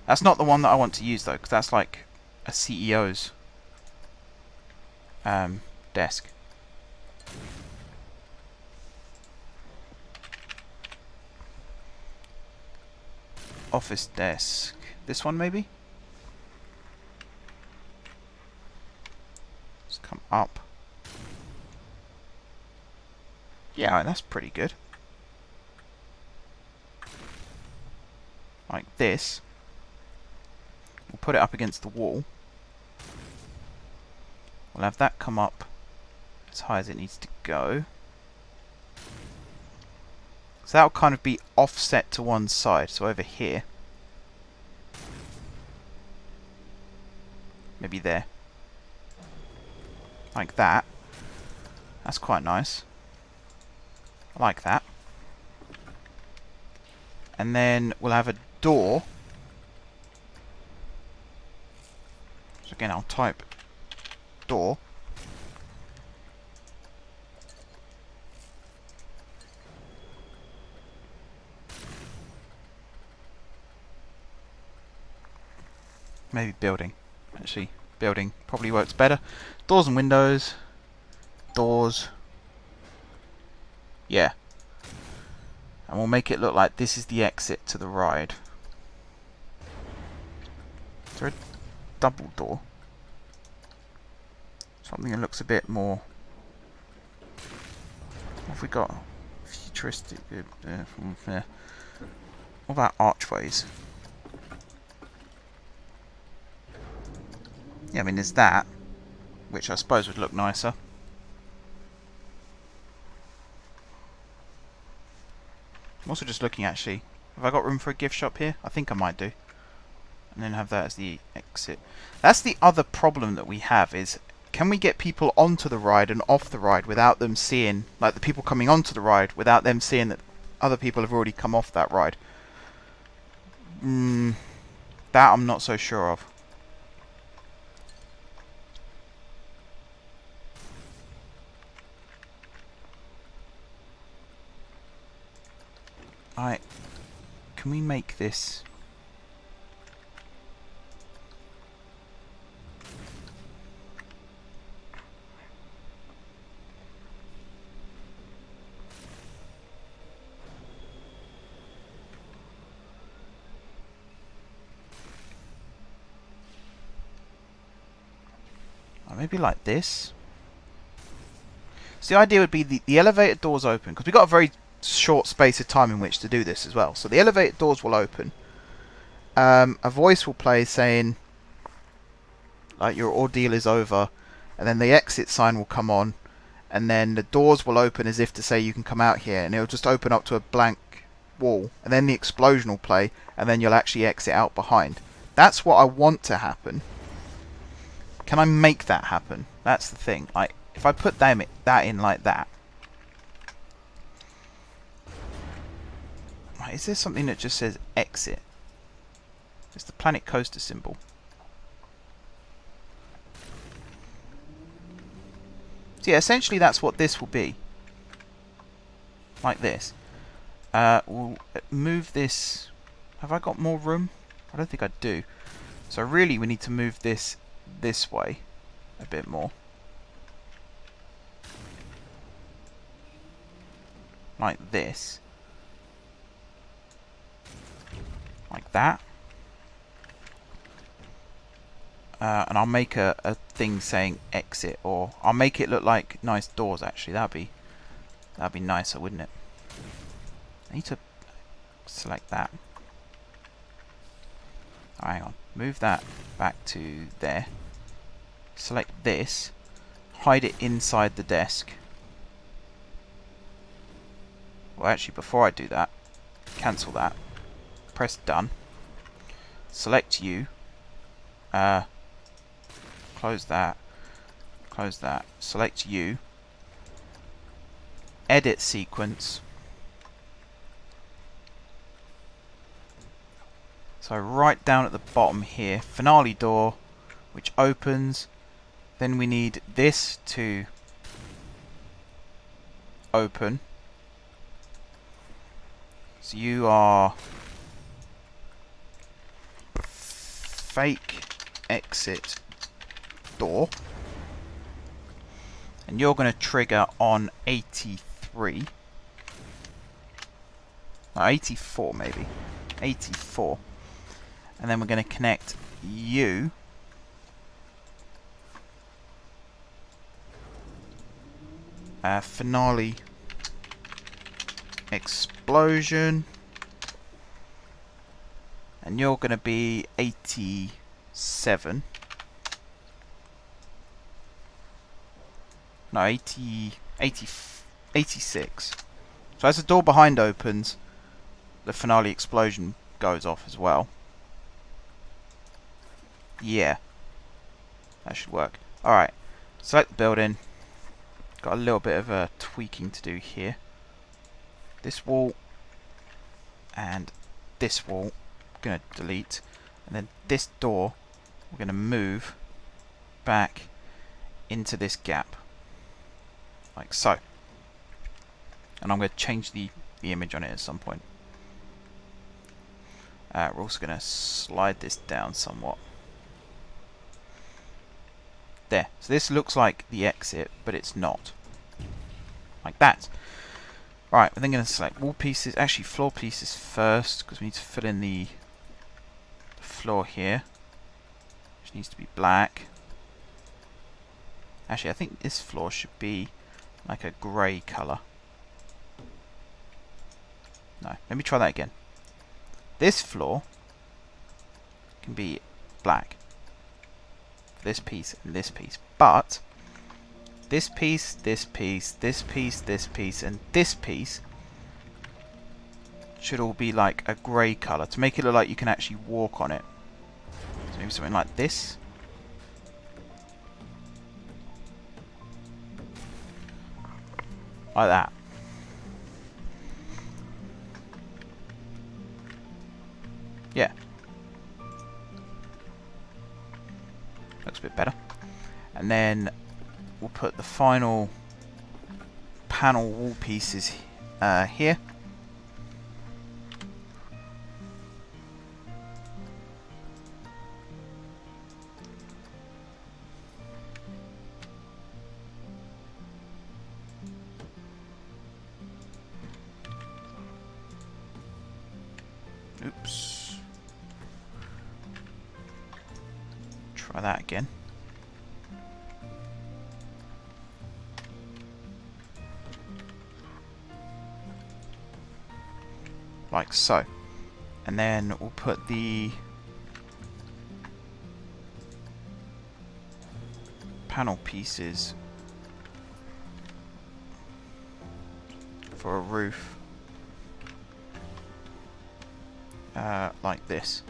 That's not the one that I want to use though, because that's like a CEO's desk. Office desk. This one maybe? Let's come up. Yeah, that's pretty good. Like this. We'll put it up against the wall. We'll have that come up as high as it needs to go. So that'll kind of be offset to one side, so over here. Maybe there. Like that. That's quite nice. I like that. And then we'll have a door. So again, I'll type door. Maybe building. Actually, building probably works better. Doors and windows. doors. Yeah. And we'll make it look like this is the exit to the ride. Is there a double door? Something that looks a bit more... What have we got? Futuristic... yeah. What about archways? Yeah, I mean there's that, which I suppose would look nicer. I'm also just looking actually, have I got room for a gift shop here? I think I might do. And then have that as the exit. That's the other problem that we have is, can we get people onto the ride and off the ride without them seeing, like the people coming onto the ride, without them seeing that other people have already come off that ride? That I'm not so sure of. Can we make this... maybe like this. So the idea would be the elevator doors open, because we've got a very short space of time in which to do this as well. So the elevator doors will open. A voice will play saying, like, your ordeal is over, and then the exit sign will come on, and then the doors will open as if to say you can come out here, and it'll just open up to a blank wall, and then the explosion will play, and then you'll actually exit out behind. That's what I want to happen. Can I make that happen? That's the thing. If I put that in like that. Right, is there something that just says exit? It's the Planet Coaster symbol. So yeah, essentially that's what this will be. Like this. We'll move this... Have I got more room? I don't think I do. So really we need to move this way a bit more. Like this. Like that. And I'll make a thing saying exit, or I'll make it look like nice doors actually. That'd be nicer, wouldn't it? I need to select that. Oh, hang on. Move that back to there. Select this. Hide it inside the desk. Well, actually, before I do that, cancel that. Press done. Select you. Close that. Close that. Select you. Edit sequence. So right down at the bottom here, finale door, which opens. Then we need this to open. So you are fake exit door, and you're going to trigger on 83. No, 84 maybe. 84. And then we're going to connect you finale explosion, and you're going to be 87. No, 86. So as the door behind opens, the finale explosion goes off as well. Yeah, that should work. Alright, select the building. Got a little bit of tweaking to do here. This wall and this wall we're going to delete, and then this door we're going to move back into this gap like so, and I'm going to change the image on it at some point. We're also going to slide this down somewhat. There. So this looks like the exit, but it's not. like that. Right, we're then going to select wall pieces, actually floor pieces first, because we need to fill in the floor here, which needs to be black. Actually, I think this floor should be like a grey colour. No, let me try that again. This floor can be black. This piece and this piece. But this piece, this piece, this piece, this piece, and this piece should all be like a grey colour to make it look like you can actually walk on it. So maybe something like this. Like that. Yeah. Looks a bit better. And then we'll put the final panel wall pieces here. Oops. Try that again. Like so. And then we'll put the panel pieces for a roof like this.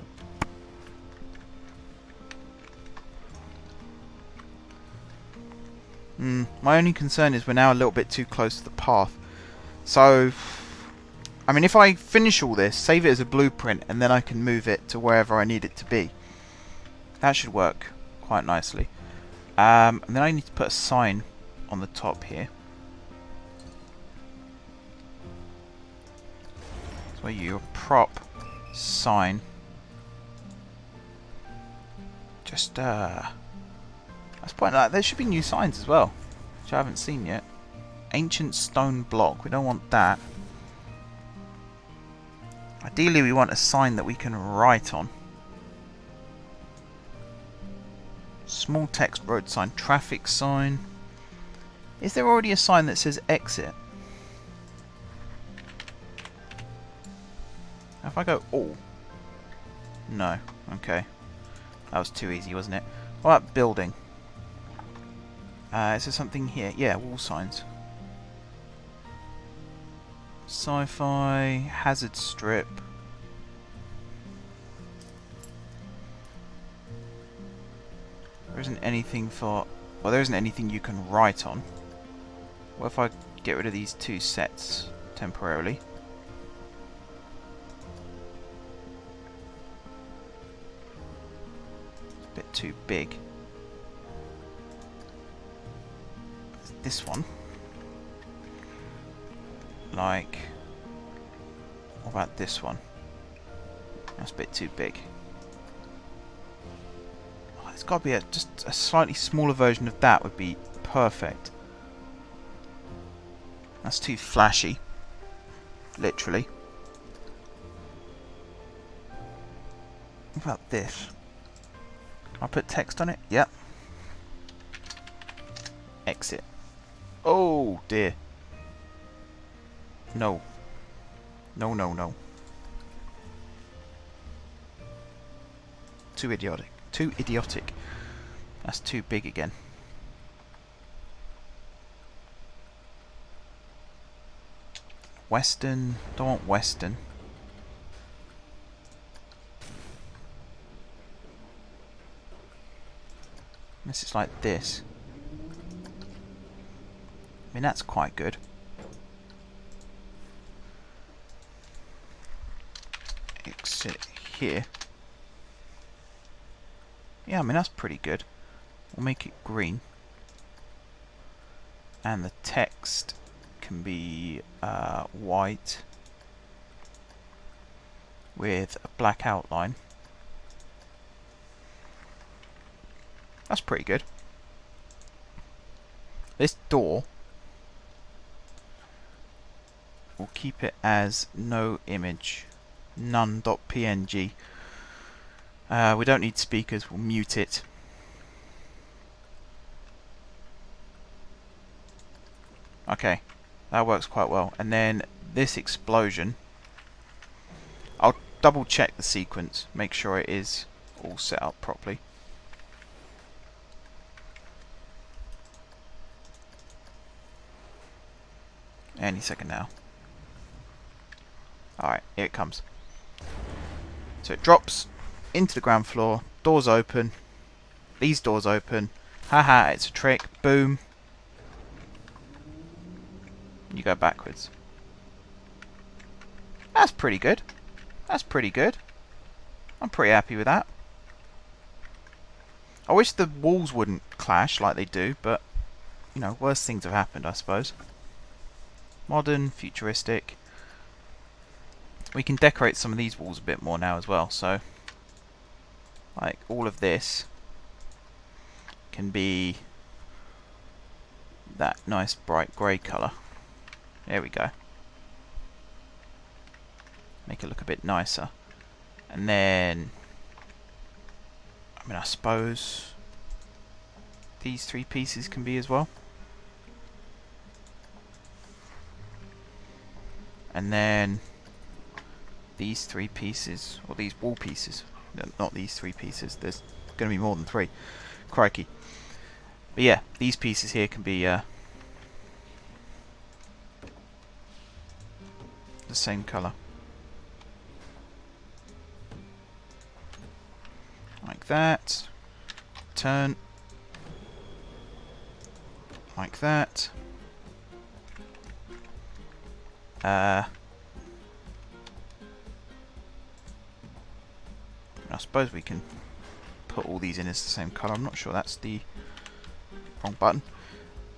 My only concern is we're now a little bit too close to the path. So, I mean, if I finish all this, save it as a blueprint, and then I can move it to wherever I need it to be. That should work quite nicely. And then I need to put a sign on the top here. So your prop sign. Just let's point out there should be new signs as well, which I haven't seen yet. Ancient stone block. We don't want that. Ideally, we want a sign that we can write on. Small text road sign, traffic sign. Is there already a sign that says exit? If I go all. No. Okay. That was too easy, wasn't it? What about building? Is there something here? Yeah, wall signs. Sci-fi, hazard strip. There isn't anything for... Well, there isn't anything you can write on. What if I get rid of these two sets temporarily? A bit too big. This one. Like, what about this one? That's a bit too big. Oh, there's got to be just a slightly smaller version of that would be perfect. That's too flashy. Literally. What about this? Can I put text on it? Yep. Exit. Oh dear. No. No, no, no. Too idiotic. Too idiotic. That's too big again. Western. Don't want Western. Unless it's like this. I mean, that's quite good. Exit here. Yeah, I mean, that's pretty good. We'll make it green. And the text can be white with a black outline. That's pretty good. This door we'll keep it as no image, none.png. We don't need speakers, we'll mute it. Okay, that works quite well. And then this explosion, I'll double check the sequence, make sure it is all set up properly. Any second now. Alright, here it comes. So it drops into the ground floor, doors open, these doors open, haha, it's a trick, boom. You go backwards. That's pretty good. That's pretty good. I'm pretty happy with that. I wish the walls wouldn't clash like they do, but, you know, worse things have happened, I suppose. Modern, futuristic. We can decorate some of these walls a bit more now as well, so like all of this can be that nice bright grey colour. There we go. Make it look a bit nicer. And then, I mean, I suppose these three pieces can be as well. And then these three pieces, or these wall pieces, no, not these three pieces, there's going to be more than three. Crikey. But yeah, these pieces here can be the same colour. Like that. Turn. Like that. I suppose we can put all these in as the same colour. I'm not sure that's the wrong button.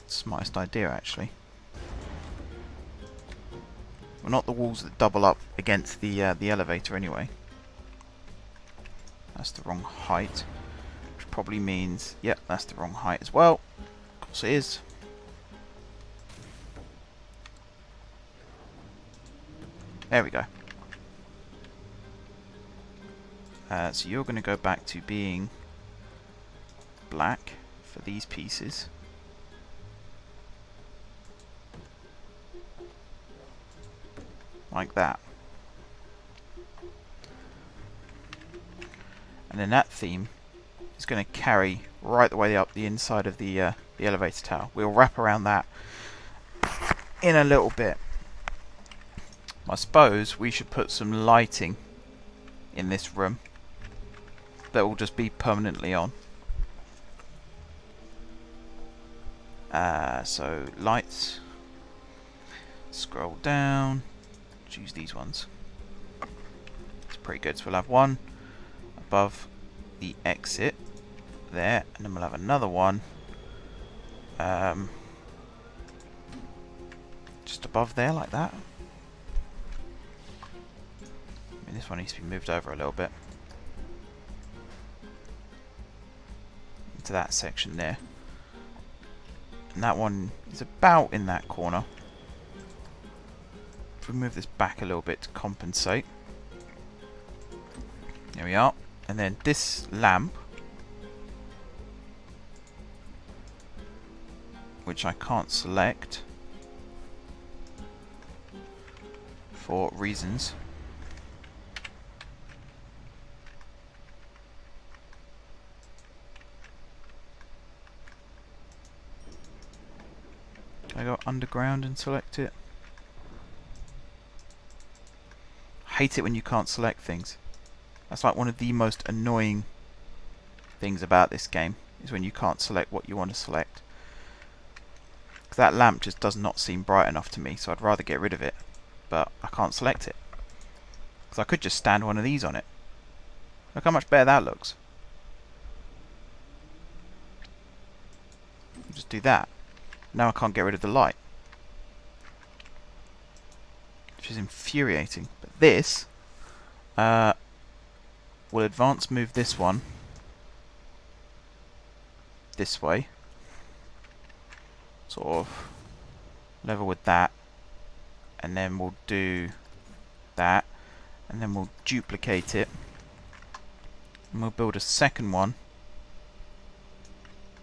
Smartest idea, actually. Well, not the walls that double up against the elevator anyway. That's the wrong height, which probably means, yep, that's the wrong height as well. Of course it is. There we go. So you're going to go back to being black for these pieces. Like that. And then that theme is going to carry right the way up the inside of the elevator tower. We'll wrap around that in a little bit. I suppose we should put some lighting in this room that will just be permanently on. So lights, scroll down, choose these ones. It's pretty good. So we'll have one above the exit there, and then we'll have another one just above there, like that. I mean, this one needs to be moved over a little bit into that section there, and that one is about in that corner. If we move this back a little bit to compensate, there we are. And then this lamp, which I can't select for reasons. Can I go underground and select it? I hate it when you can't select things. That's like one of the most annoying things about this game, is when you can't select what you want to select. Because that lamp just does not seem bright enough to me, so I'd rather get rid of it. But I can't select it. Because I could just stand one of these on it. Look how much better that looks. Just do that. Now I can't get rid of the light. Which is infuriating. But this will advance move this one this way. Sort of level with that. and then we'll do that, and then we'll duplicate it, and we'll build a second one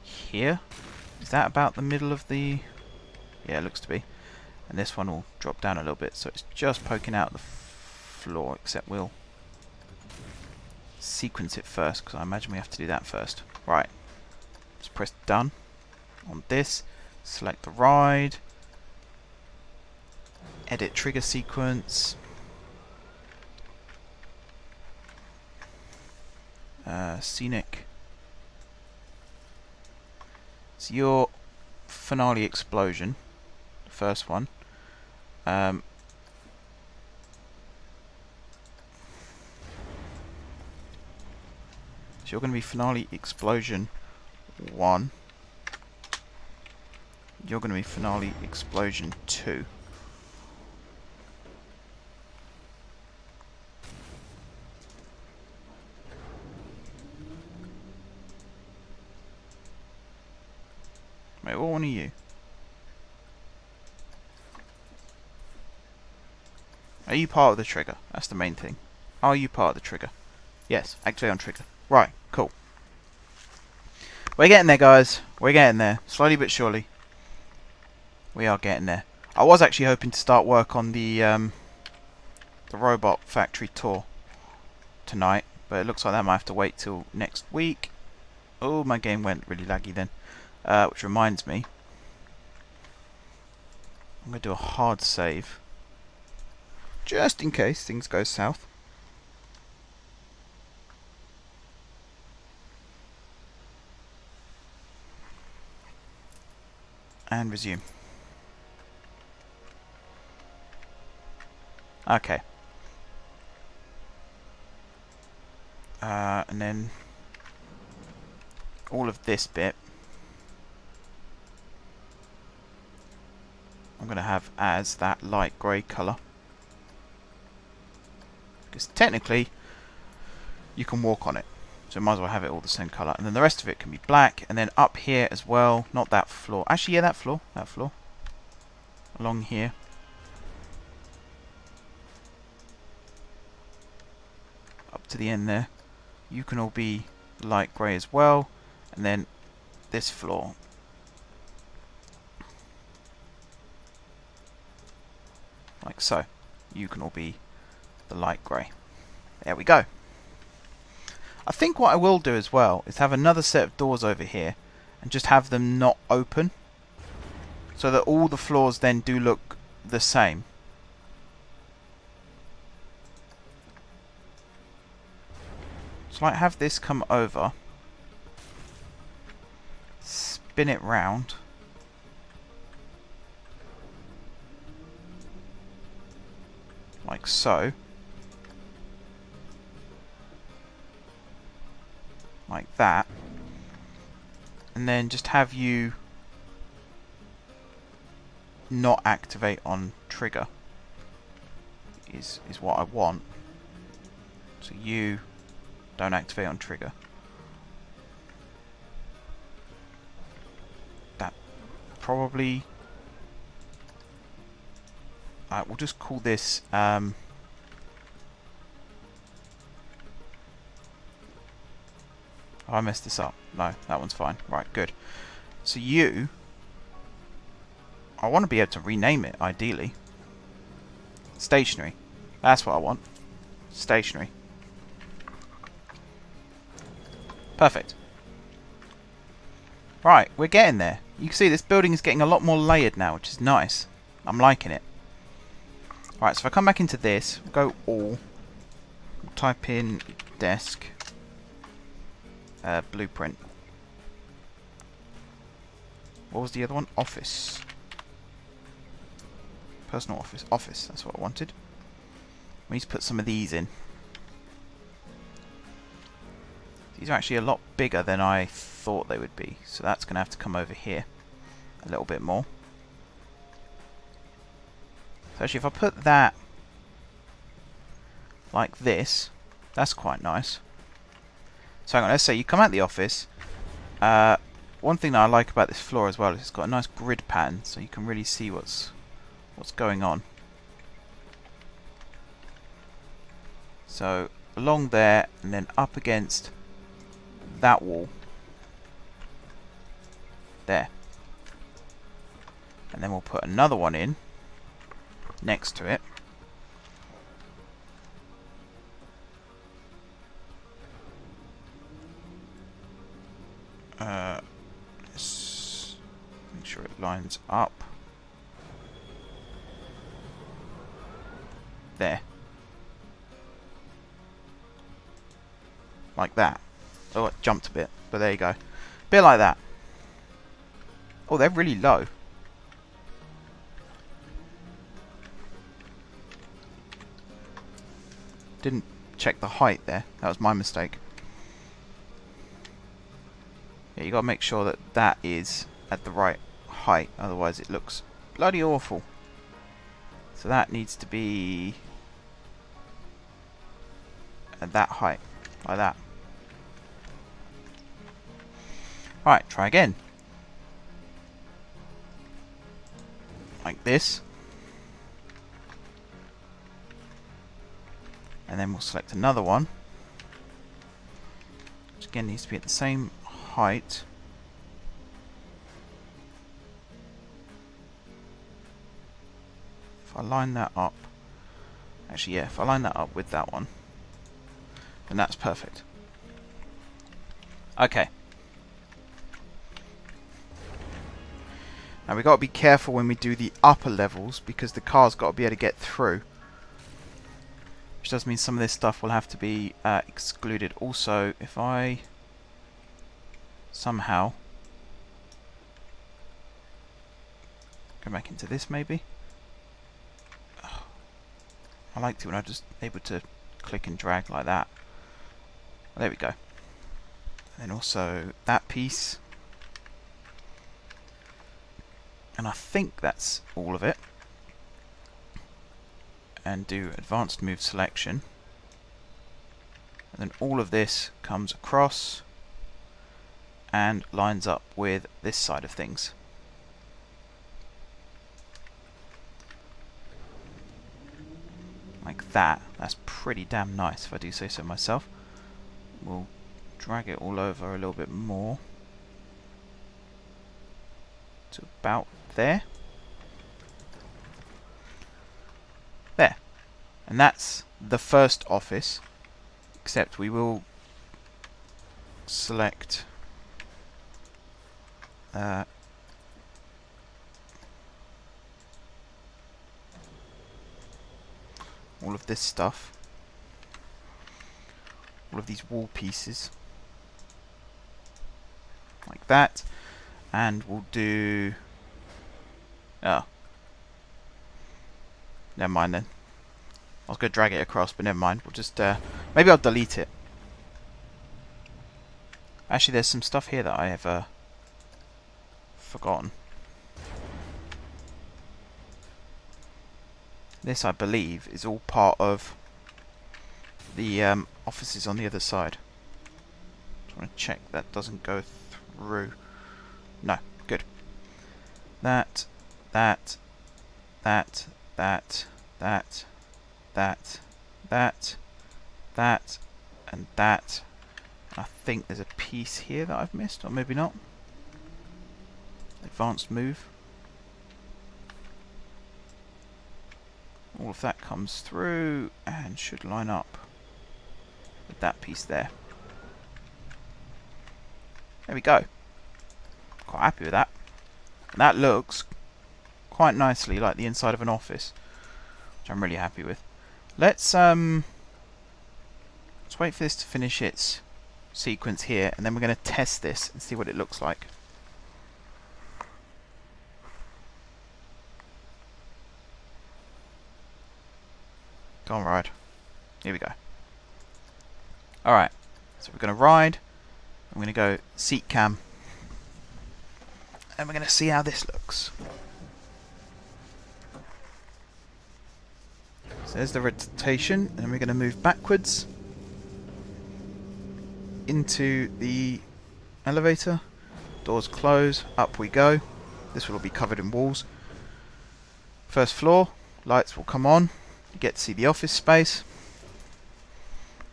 here. Is that about the middle of the... yeah, it looks to be. And this one will drop down a little bit, so it's just poking out the floor, except we'll sequence it first, because I imagine we have to do that first. Right, let's press done on this, select the ride, edit trigger sequence, scenic. So your finale explosion, the first one, so you're going to be finale explosion 1. You're going to be finale explosion 2. Wait, what one are you? Are you part of the trigger? That's the main thing. Are you part of the trigger? Yes, activate on trigger. Right, cool. We're getting there, guys. We're getting there. Slowly but surely. We are getting there. I was actually hoping to start work on the robot factory tour tonight, but it looks like that might have to wait till next week. Oh, my game went really laggy then. Which reminds me, I'm going to do a hard save, just in case things go south. And resume. Okay. And then all of this bit I'm going to have as that light grey colour, because technically you can walk on it, so might as well have it all the same colour. And then the rest of it can be black, and then up here as well, not that floor, actually yeah, that floor along here, up to the end there, you can all be light grey as well. And then this floor, like so, you can all be the light grey. There we go. I think what I will do as well is have another set of doors over here and just have them not open, so that all the floors then do look the same. So like have this come over, spin it round, like so, like that, and then just have you not activate on trigger is what I want. So you don't activate on trigger. That probably, we'll just call this I messed this up. No, that one's fine. Right, good. So you, I want to be able to rename it, ideally. Stationary. That's what I want. Stationary. Perfect. Right, we're getting there. You can see this building is getting a lot more layered now, which is nice. I'm liking it. Right, so if I come back into this, go all, type in desk, blueprint. What was the other one? Office. Personal office. Office, that's what I wanted. We need to put some of these in. These are actually a lot bigger than I thought they would be, so that's going to have to come over here a little bit more. So actually if I put that like this, that's quite nice. So hang on, let's say you come out the office. One thing that I like about this floor as well is it's got a nice grid pattern, so you can really see what's going on. So along there and then up against that wall. There. And then we'll put another one in next to it. Let's make sure it lines up. There. Like that. Oh, it jumped a bit, but there you go. Bit like that. Oh, they're really low. Didn't check the height there. That was my mistake. Yeah, you gotta make sure that that is at the right height, otherwise it looks bloody awful. So that needs to be at that height, like that. Alright, try again. Like this. And then we'll select another one, which again needs to be at the same height. If I line that up, actually yeah, if I line that up with that one, then that's perfect. Okay. Now we've got to be careful when we do the upper levels, because the car's got to be able to get through. Which does mean some of this stuff will have to be excluded. Also, if I somehow go back into this maybe. Oh, I liked it when I was just able to click and drag like that. There we go. And then also that piece. And I think that's all of it. And do advanced move selection. And then all of this comes across and lines up with this side of things. Like that. That's pretty damn nice, if I do say so myself. We'll drag it all over a little bit more to about there. There. And that's the first office, except we will select all of this stuff, all of these wall pieces, like that, and we'll do, oh, never mind then. I was going to drag it across, but never mind. We'll just, maybe I'll delete it. Actually, there's some stuff here that I have forgotten. This, I believe, is all part of the offices on the other side. Just want to check that doesn't go through. No, good. That, that, that, that, that, that, that, that, and that. I think there's a piece here that I've missed, or maybe not. Advanced move. All of that comes through and should line up with that piece there. There we go. Quite happy with that. And that looks quite nicely like the inside of an office, which I'm really happy with. Let's wait for this to finish its sequence here, and then we're going to test this and see what it looks like. Go on, ride. Here we go. Alright, so we're going to ride. I'm going to go seat cam, and we're going to see how this looks. So there's the rotation, and we're going to move backwards into the elevator. Doors close, up we go. This will all be covered in walls. First floor, lights will come on. You get to see the office space.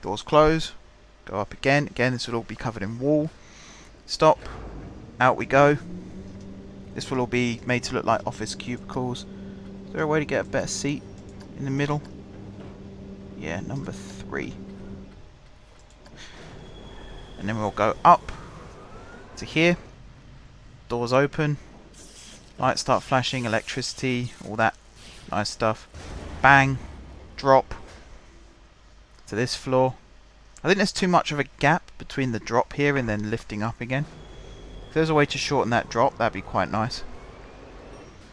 Doors close. Go up again. Again, this will all be covered in wool. Stop. Out we go. This will all be made to look like office cubicles. Is there a way to get a better seat in the middle? Yeah, number 3. And then we'll go up to here. Doors open. Lights start flashing, electricity, all that nice stuff. Bang. Drop to this floor. I think there's too much of a gap between the drop here and then lifting up again. If there's a way to shorten that drop, that'd be quite nice.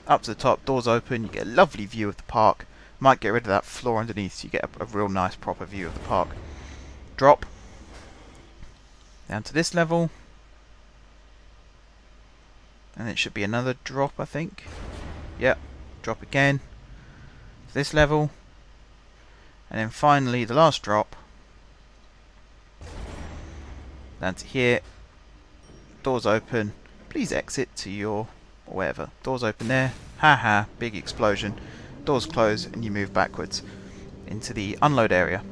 Up to the top, doors open, you get a lovely view of the park. Might get rid of that floor underneath so you get a real nice proper view of the park. Drop. Down to this level. And it should be another drop, I think. Yep. Drop again. To this level. And then finally, the last drop. Down to here. Doors open. Please exit to your... or whatever. Doors open there. Haha. Big explosion. Doors close and you move backwards into the unload area.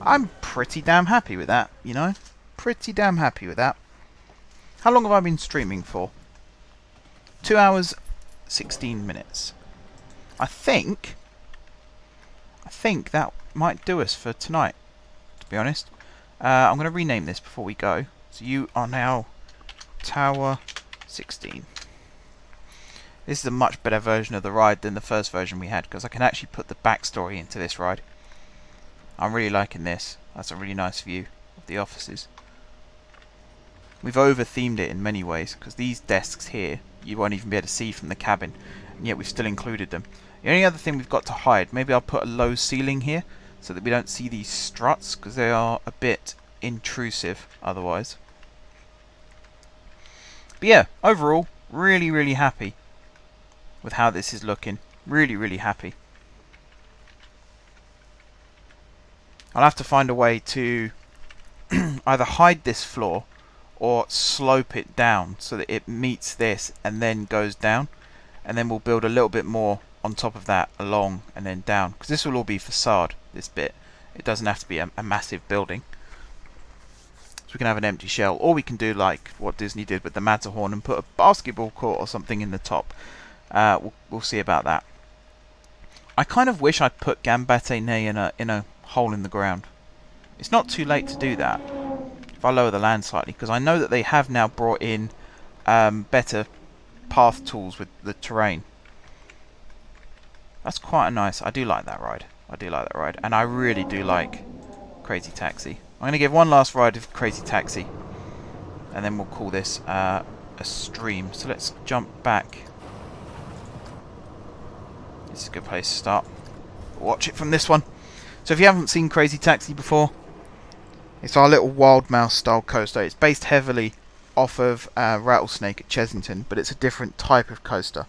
I'm pretty damn happy with that, you know? Pretty damn happy with that. How long have I been streaming for? 2 hours, 16 minutes. I think that might do us for tonight, to be honest. I'm going to rename this before we go. So you are now Tower 16. This is a much better version of the ride than the first version we had, because I can actually put the backstory into this ride. I'm really liking this. That's a really nice view of the offices. We've over-themed it in many ways, because these desks here, you won't even be able to see from the cabin, and yet we've still included them. The only other thing we've got to hide, maybe I'll put a low ceiling here, so that we don't see these struts, because they are a bit intrusive otherwise. But yeah, overall, really, really happy with how this is looking. Really, really happy. I'll have to find a way to either hide this floor or slope it down so that it meets this and then goes down, and then we'll build a little bit more on top of that along and then down, because this will all be facade, this bit. It doesn't have to be a massive building, so we can have an empty shell, or we can do like what Disney did with the Matterhorn and put a basketball court or something in the top. We'll see about that. I kind of wish I'd put Gambate in a hole in the ground. It's not too late to do that if I lower the land slightly, because I know that they have now brought in better path tools with the terrain. That's quite a nice... I do like that ride. I do like that ride. And I really do like Crazy Taxi. I'm going to give one last ride of Crazy Taxi, and then we'll call this a stream. So let's jump back. This is a good place to start. Watch it from this one. So if you haven't seen Crazy Taxi before, it's our little Wild Mouse style coaster. It's based heavily off of Rattlesnake at Chesington, but it's a different type of coaster.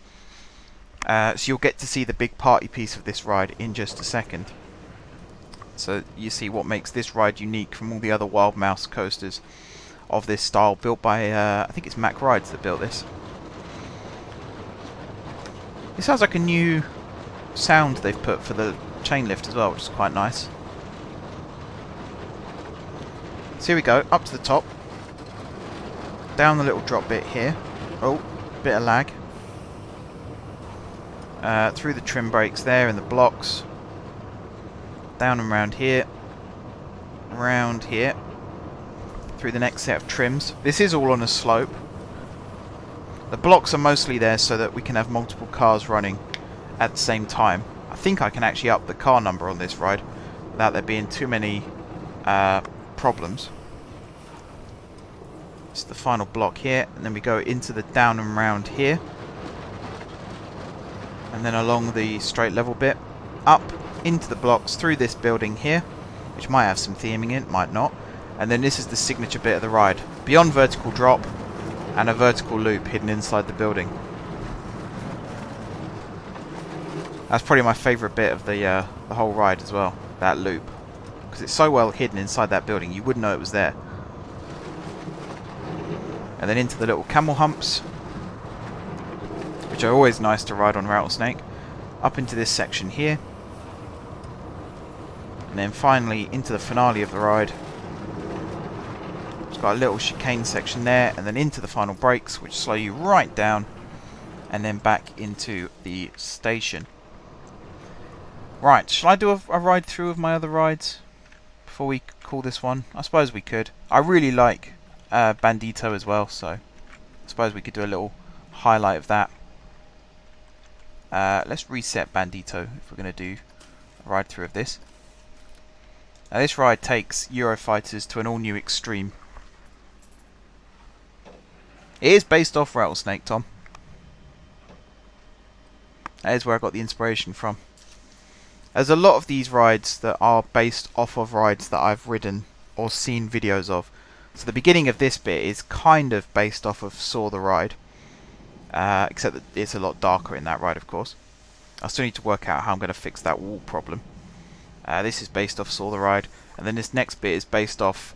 So you'll get to see the big party piece of this ride in just a second. So you see what makes this ride unique from all the other Wild Mouse coasters of this style, built by, I think it's Mack Rides that built this. It sounds like a new sound they've put for the chain lift as well, which is quite nice. So here we go, up to the top, down the little drop bit here. Oh, bit of lag. Through the trim brakes there and the blocks, down and around here, through the next set of trims. This is all on a slope. The blocks are mostly there so that we can have multiple cars running at the same time. I think I can actually up the car number on this ride without there being too many problems. It's the final block here, and then we go into the down and round here, and then along the straight level bit, up into the blocks through this building here, which might have some theming in, might not, and then this is the signature bit of the ride. Beyond vertical drop and a vertical loop hidden inside the building. That's probably my favourite bit of the whole ride as well, that loop, because it's so well hidden inside that building you wouldn't know it was there. And then into the little camel humps, which are always nice to ride on Rattlesnake. Up into this section here. And then finally into the finale of the ride. It's got a little chicane section there, and then into the final brakes, which slow you right down, and then back into the station. Right, shall I do a ride through of my other rides before we call this one? I suppose we could. I really like Bandito as well, so I suppose we could do a little highlight of that. Let's reset Bandito if we're going to do a ride through of this. Now this ride takes Eurofighters to an all-new extreme. It is based off Rattlesnake, Tom. That is where I got the inspiration from. There's a lot of these rides that are based off of rides that I've ridden or seen videos of. So the beginning of this bit is kind of based off of Saw the Ride. Except that it's a lot darker in that ride, of course. I still need to work out how I'm going to fix that wall problem. This is based off Saw the Ride. And then this next bit is based off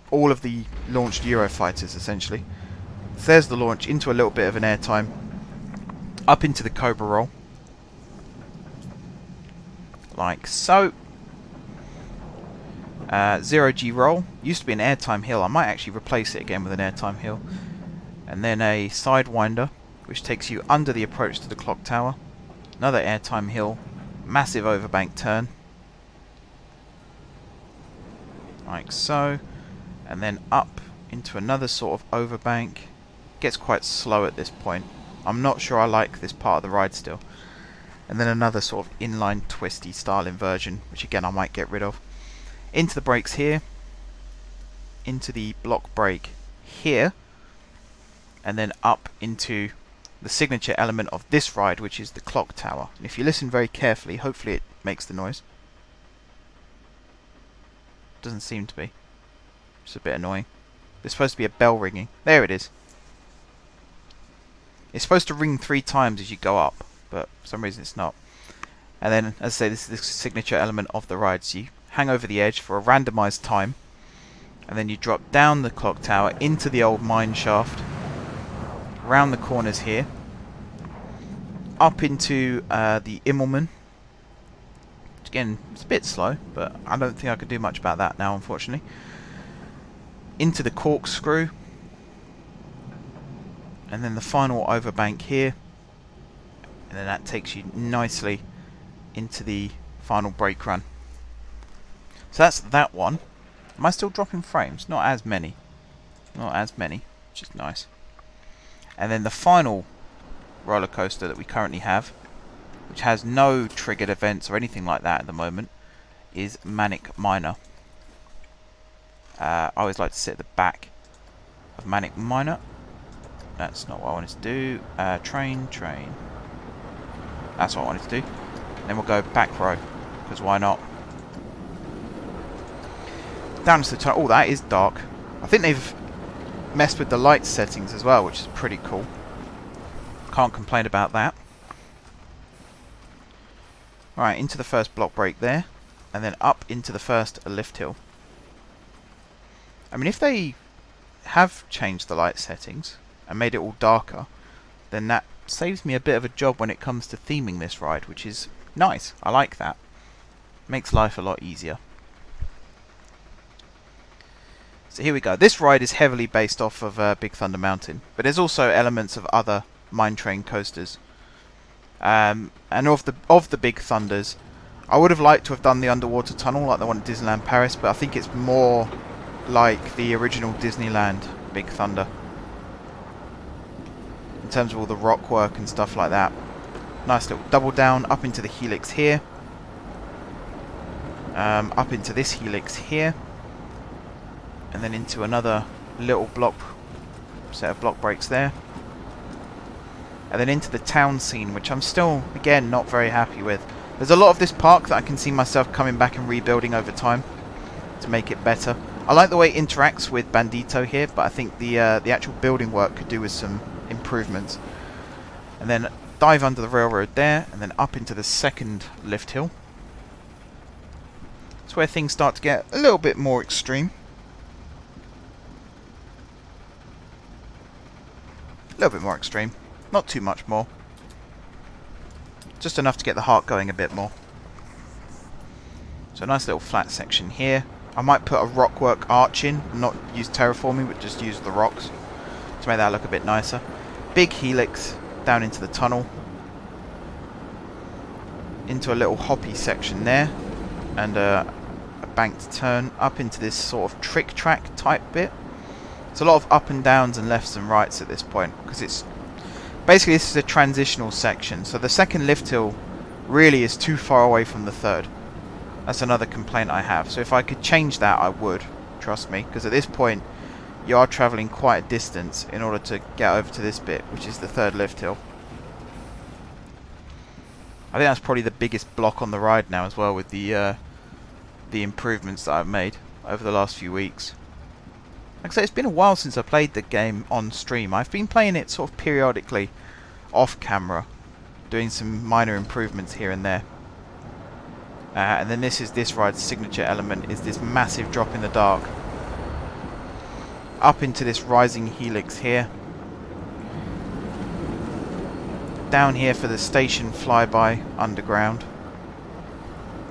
all of the launched Eurofighters, essentially. So there's the launch into a little bit of an airtime. Up into the Cobra roll. Like so. 0G roll. Used to be an airtime hill. I might actually replace it again with an airtime hill. And then a sidewinder, which takes you under the approach to the clock tower. Another airtime hill. Massive overbank turn. Like so. And then up into another sort of overbank. Gets quite slow at this point. I'm not sure I like this part of the ride still. And then another sort of inline twisty style inversion, which again I might get rid of. Into the brakes here. Into the block brake here. And then up into the signature element of this ride, which is the clock tower. And if you listen very carefully, hopefully it makes the noise. Doesn't seem to be. It's a bit annoying. There's supposed to be a bell ringing. There it is. It's supposed to ring 3 times as you go up, but for some reason it's not. And then, as I say, this is the signature element of the ride. So you hang over the edge for a randomized time, and then you drop down the clock tower into the old mine shaft, round the corners here, up into the Immelman. Again, it's a bit slow, but I don't think I can do much about that now, unfortunately. Into the corkscrew. And then the final overbank here. And then that takes you nicely into the final brake run. So that's that one. Am I still dropping frames? Not as many. Not as many, which is nice. And then the final roller coaster that we currently have, which has no triggered events or anything like that at the moment, is Manic Miner. I always like to sit at the back of Manic Miner. That's not what I wanted to do. Train. That's what I wanted to do. Then we'll go back row, because why not? Down to the tunnel. Oh, that is dark. I think they've messed with the light settings as well, which is pretty cool. Can't complain about that. Alright, into the first block brake there, and then up into the first lift hill. I mean, if they have changed the light settings and made it all darker, then that saves me a bit of a job when it comes to theming this ride, which is nice. I like that. Makes life a lot easier. So here we go. This ride is heavily based off of Big Thunder Mountain, but there's also elements of other mine train coasters. And of the Big Thunders, I would have liked to have done the underwater tunnel like the one at Disneyland Paris, but I think it's more like the original Disneyland Big Thunder in terms of all the rock work and stuff like that. Nice little double down up into the helix here, up into this helix here, and then into another little set of block brakes there, and then into the town scene, which I'm still, again, not very happy with. There's a lot of this park that I can see myself coming back and rebuilding over time to make it better. I like the way it interacts with Bandito here, but I think the actual building work could do with some improvements. And then dive under the railroad there, and then up into the second lift hill. That's where things start to get a little bit more extreme. A little bit more extreme. Not too much more. Just enough to get the heart going a bit more. So a nice little flat section here. I might put a rockwork arch in, not use terraforming, but just use the rocks to make that look a bit nicer. Big helix down into the tunnel, into a little hoppy section there, and a banked turn up into this sort of trick track type bit. It's a lot of up and downs and lefts and rights at this point, because it's basically, this is a transitional section, so the second lift hill really is too far away from the third. That's another complaint I have. So if I could change that, I would, trust me, because at this point you are travelling quite a distance in order to get over to this bit, which is the third lift hill. I think that's probably the biggest block on the ride now as well, with the improvements that I've made over the last few weeks. Like I say, it's been a while since I played the game on stream. I've been playing it sort of periodically off camera, doing some minor improvements here and there. And then this ride's signature element is this massive drop in the dark up into this rising helix here, down here for the station flyby underground,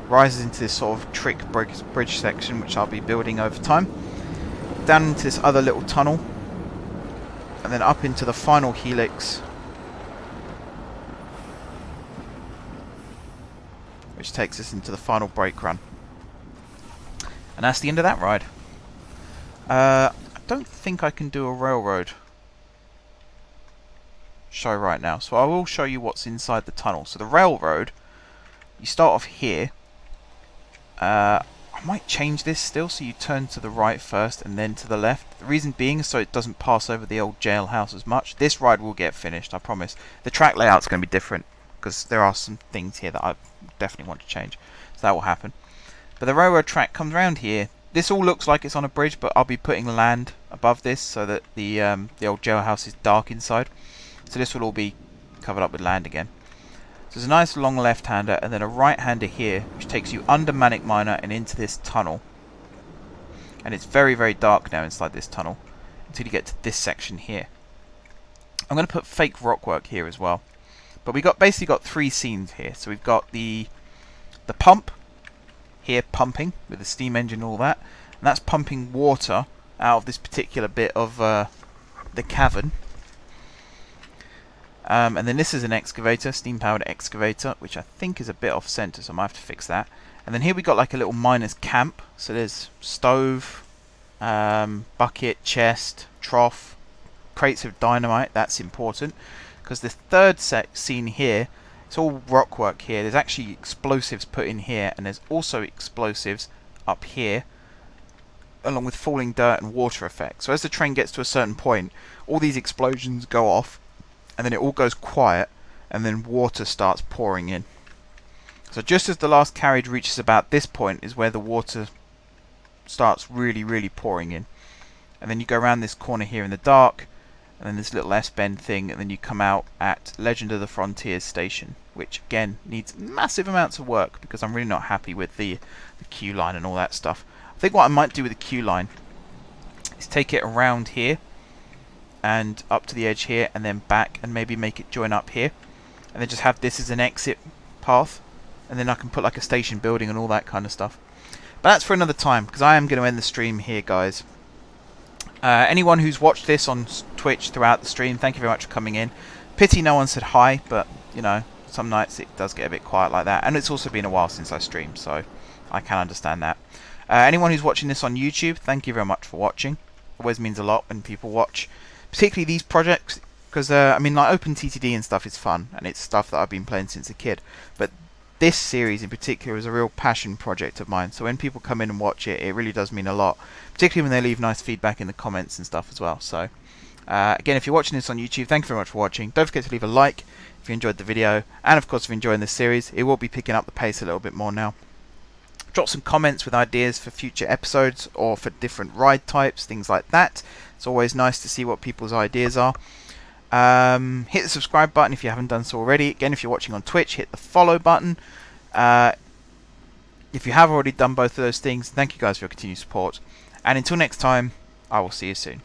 rises into this sort of trick bridge section which I'll be building over time, down into this other little tunnel, and then up into the final helix, which takes us into the final brake run. And that's the end of that ride. I don't think I can do a railroad show right now, so I will show you what's inside the tunnel. So the railroad, you start off here. I might change this still, so you turn to the right first and then to the left. The reason being is so it doesn't pass over the old jailhouse as much. This ride will get finished, I promise. The track layout's going to be different, because there are some things here that I definitely want to change, so that will happen. But the railroad track comes around here. This all looks like it's on a bridge, but I'll be putting land above this so that the old jailhouse is dark inside. So this will all be covered up with land again. So there's a nice long left-hander and then a right-hander here, which takes you under Manic Miner and into this tunnel. And it's very, very dark now inside this tunnel until you get to this section here. I'm going to put fake rockwork here as well. But we basically got three scenes here. So we've got the pump here pumping with the steam engine and all that, and that's pumping water out of this particular bit of the cavern. And then this is an excavator, steam-powered excavator, which I think is a bit off-center, so I might have to fix that. And then here we got like a little miner's camp. So there's stove, bucket, chest, trough, crates of dynamite. That's important, because the third scene here, it's all rockwork here. There's actually explosives put in here, and there's also explosives up here, along with falling dirt and water effects. So as the train gets to a certain point, all these explosions go off, and then it all goes quiet, and then water starts pouring in. So just as the last carriage reaches about this point is where the water starts really, really pouring in. And then you go around this corner here in the dark, and then this little S-bend thing, and then you come out at Legend of the Frontiers station, which again needs massive amounts of work because I'm really not happy with the queue line and all that stuff. I think what I might do with the queue line is take it around here and up to the edge here and then back, and maybe make it join up here, and then just have this as an exit path, and then I can put like a station building and all that kind of stuff. But that's for another time, because I am going to end the stream here, guys. Anyone who's watched this on Twitch throughout the stream, thank you very much for coming in. Pity no one said hi, but you know, some nights it does get a bit quiet like that, and it's also been a while since I streamed, so I can understand that. Anyone who's watching this on YouTube, thank you very much for watching. Always means a lot when people watch, particularly these projects, because I mean, like OpenTTD and stuff is fun, and it's stuff that I've been playing since a kid, but this series in particular is a real passion project of mine, so when people come in and watch it, it really does mean a lot, particularly when they leave nice feedback in the comments and stuff as well. So again, if you're watching this on YouTube, thank you very much for watching. Don't forget to leave a like if you enjoyed the video, and of course if you're enjoying this series, it will be picking up the pace a little bit more now. Drop some comments with ideas for future episodes or for different ride types, things like that. It's always nice to see what people's ideas are. Hit the subscribe button if you haven't done so already. Again, if you're watching on Twitch, hit the follow button. If you have already done both of those things, thank you guys for your continued support. And until next time, I will see you soon.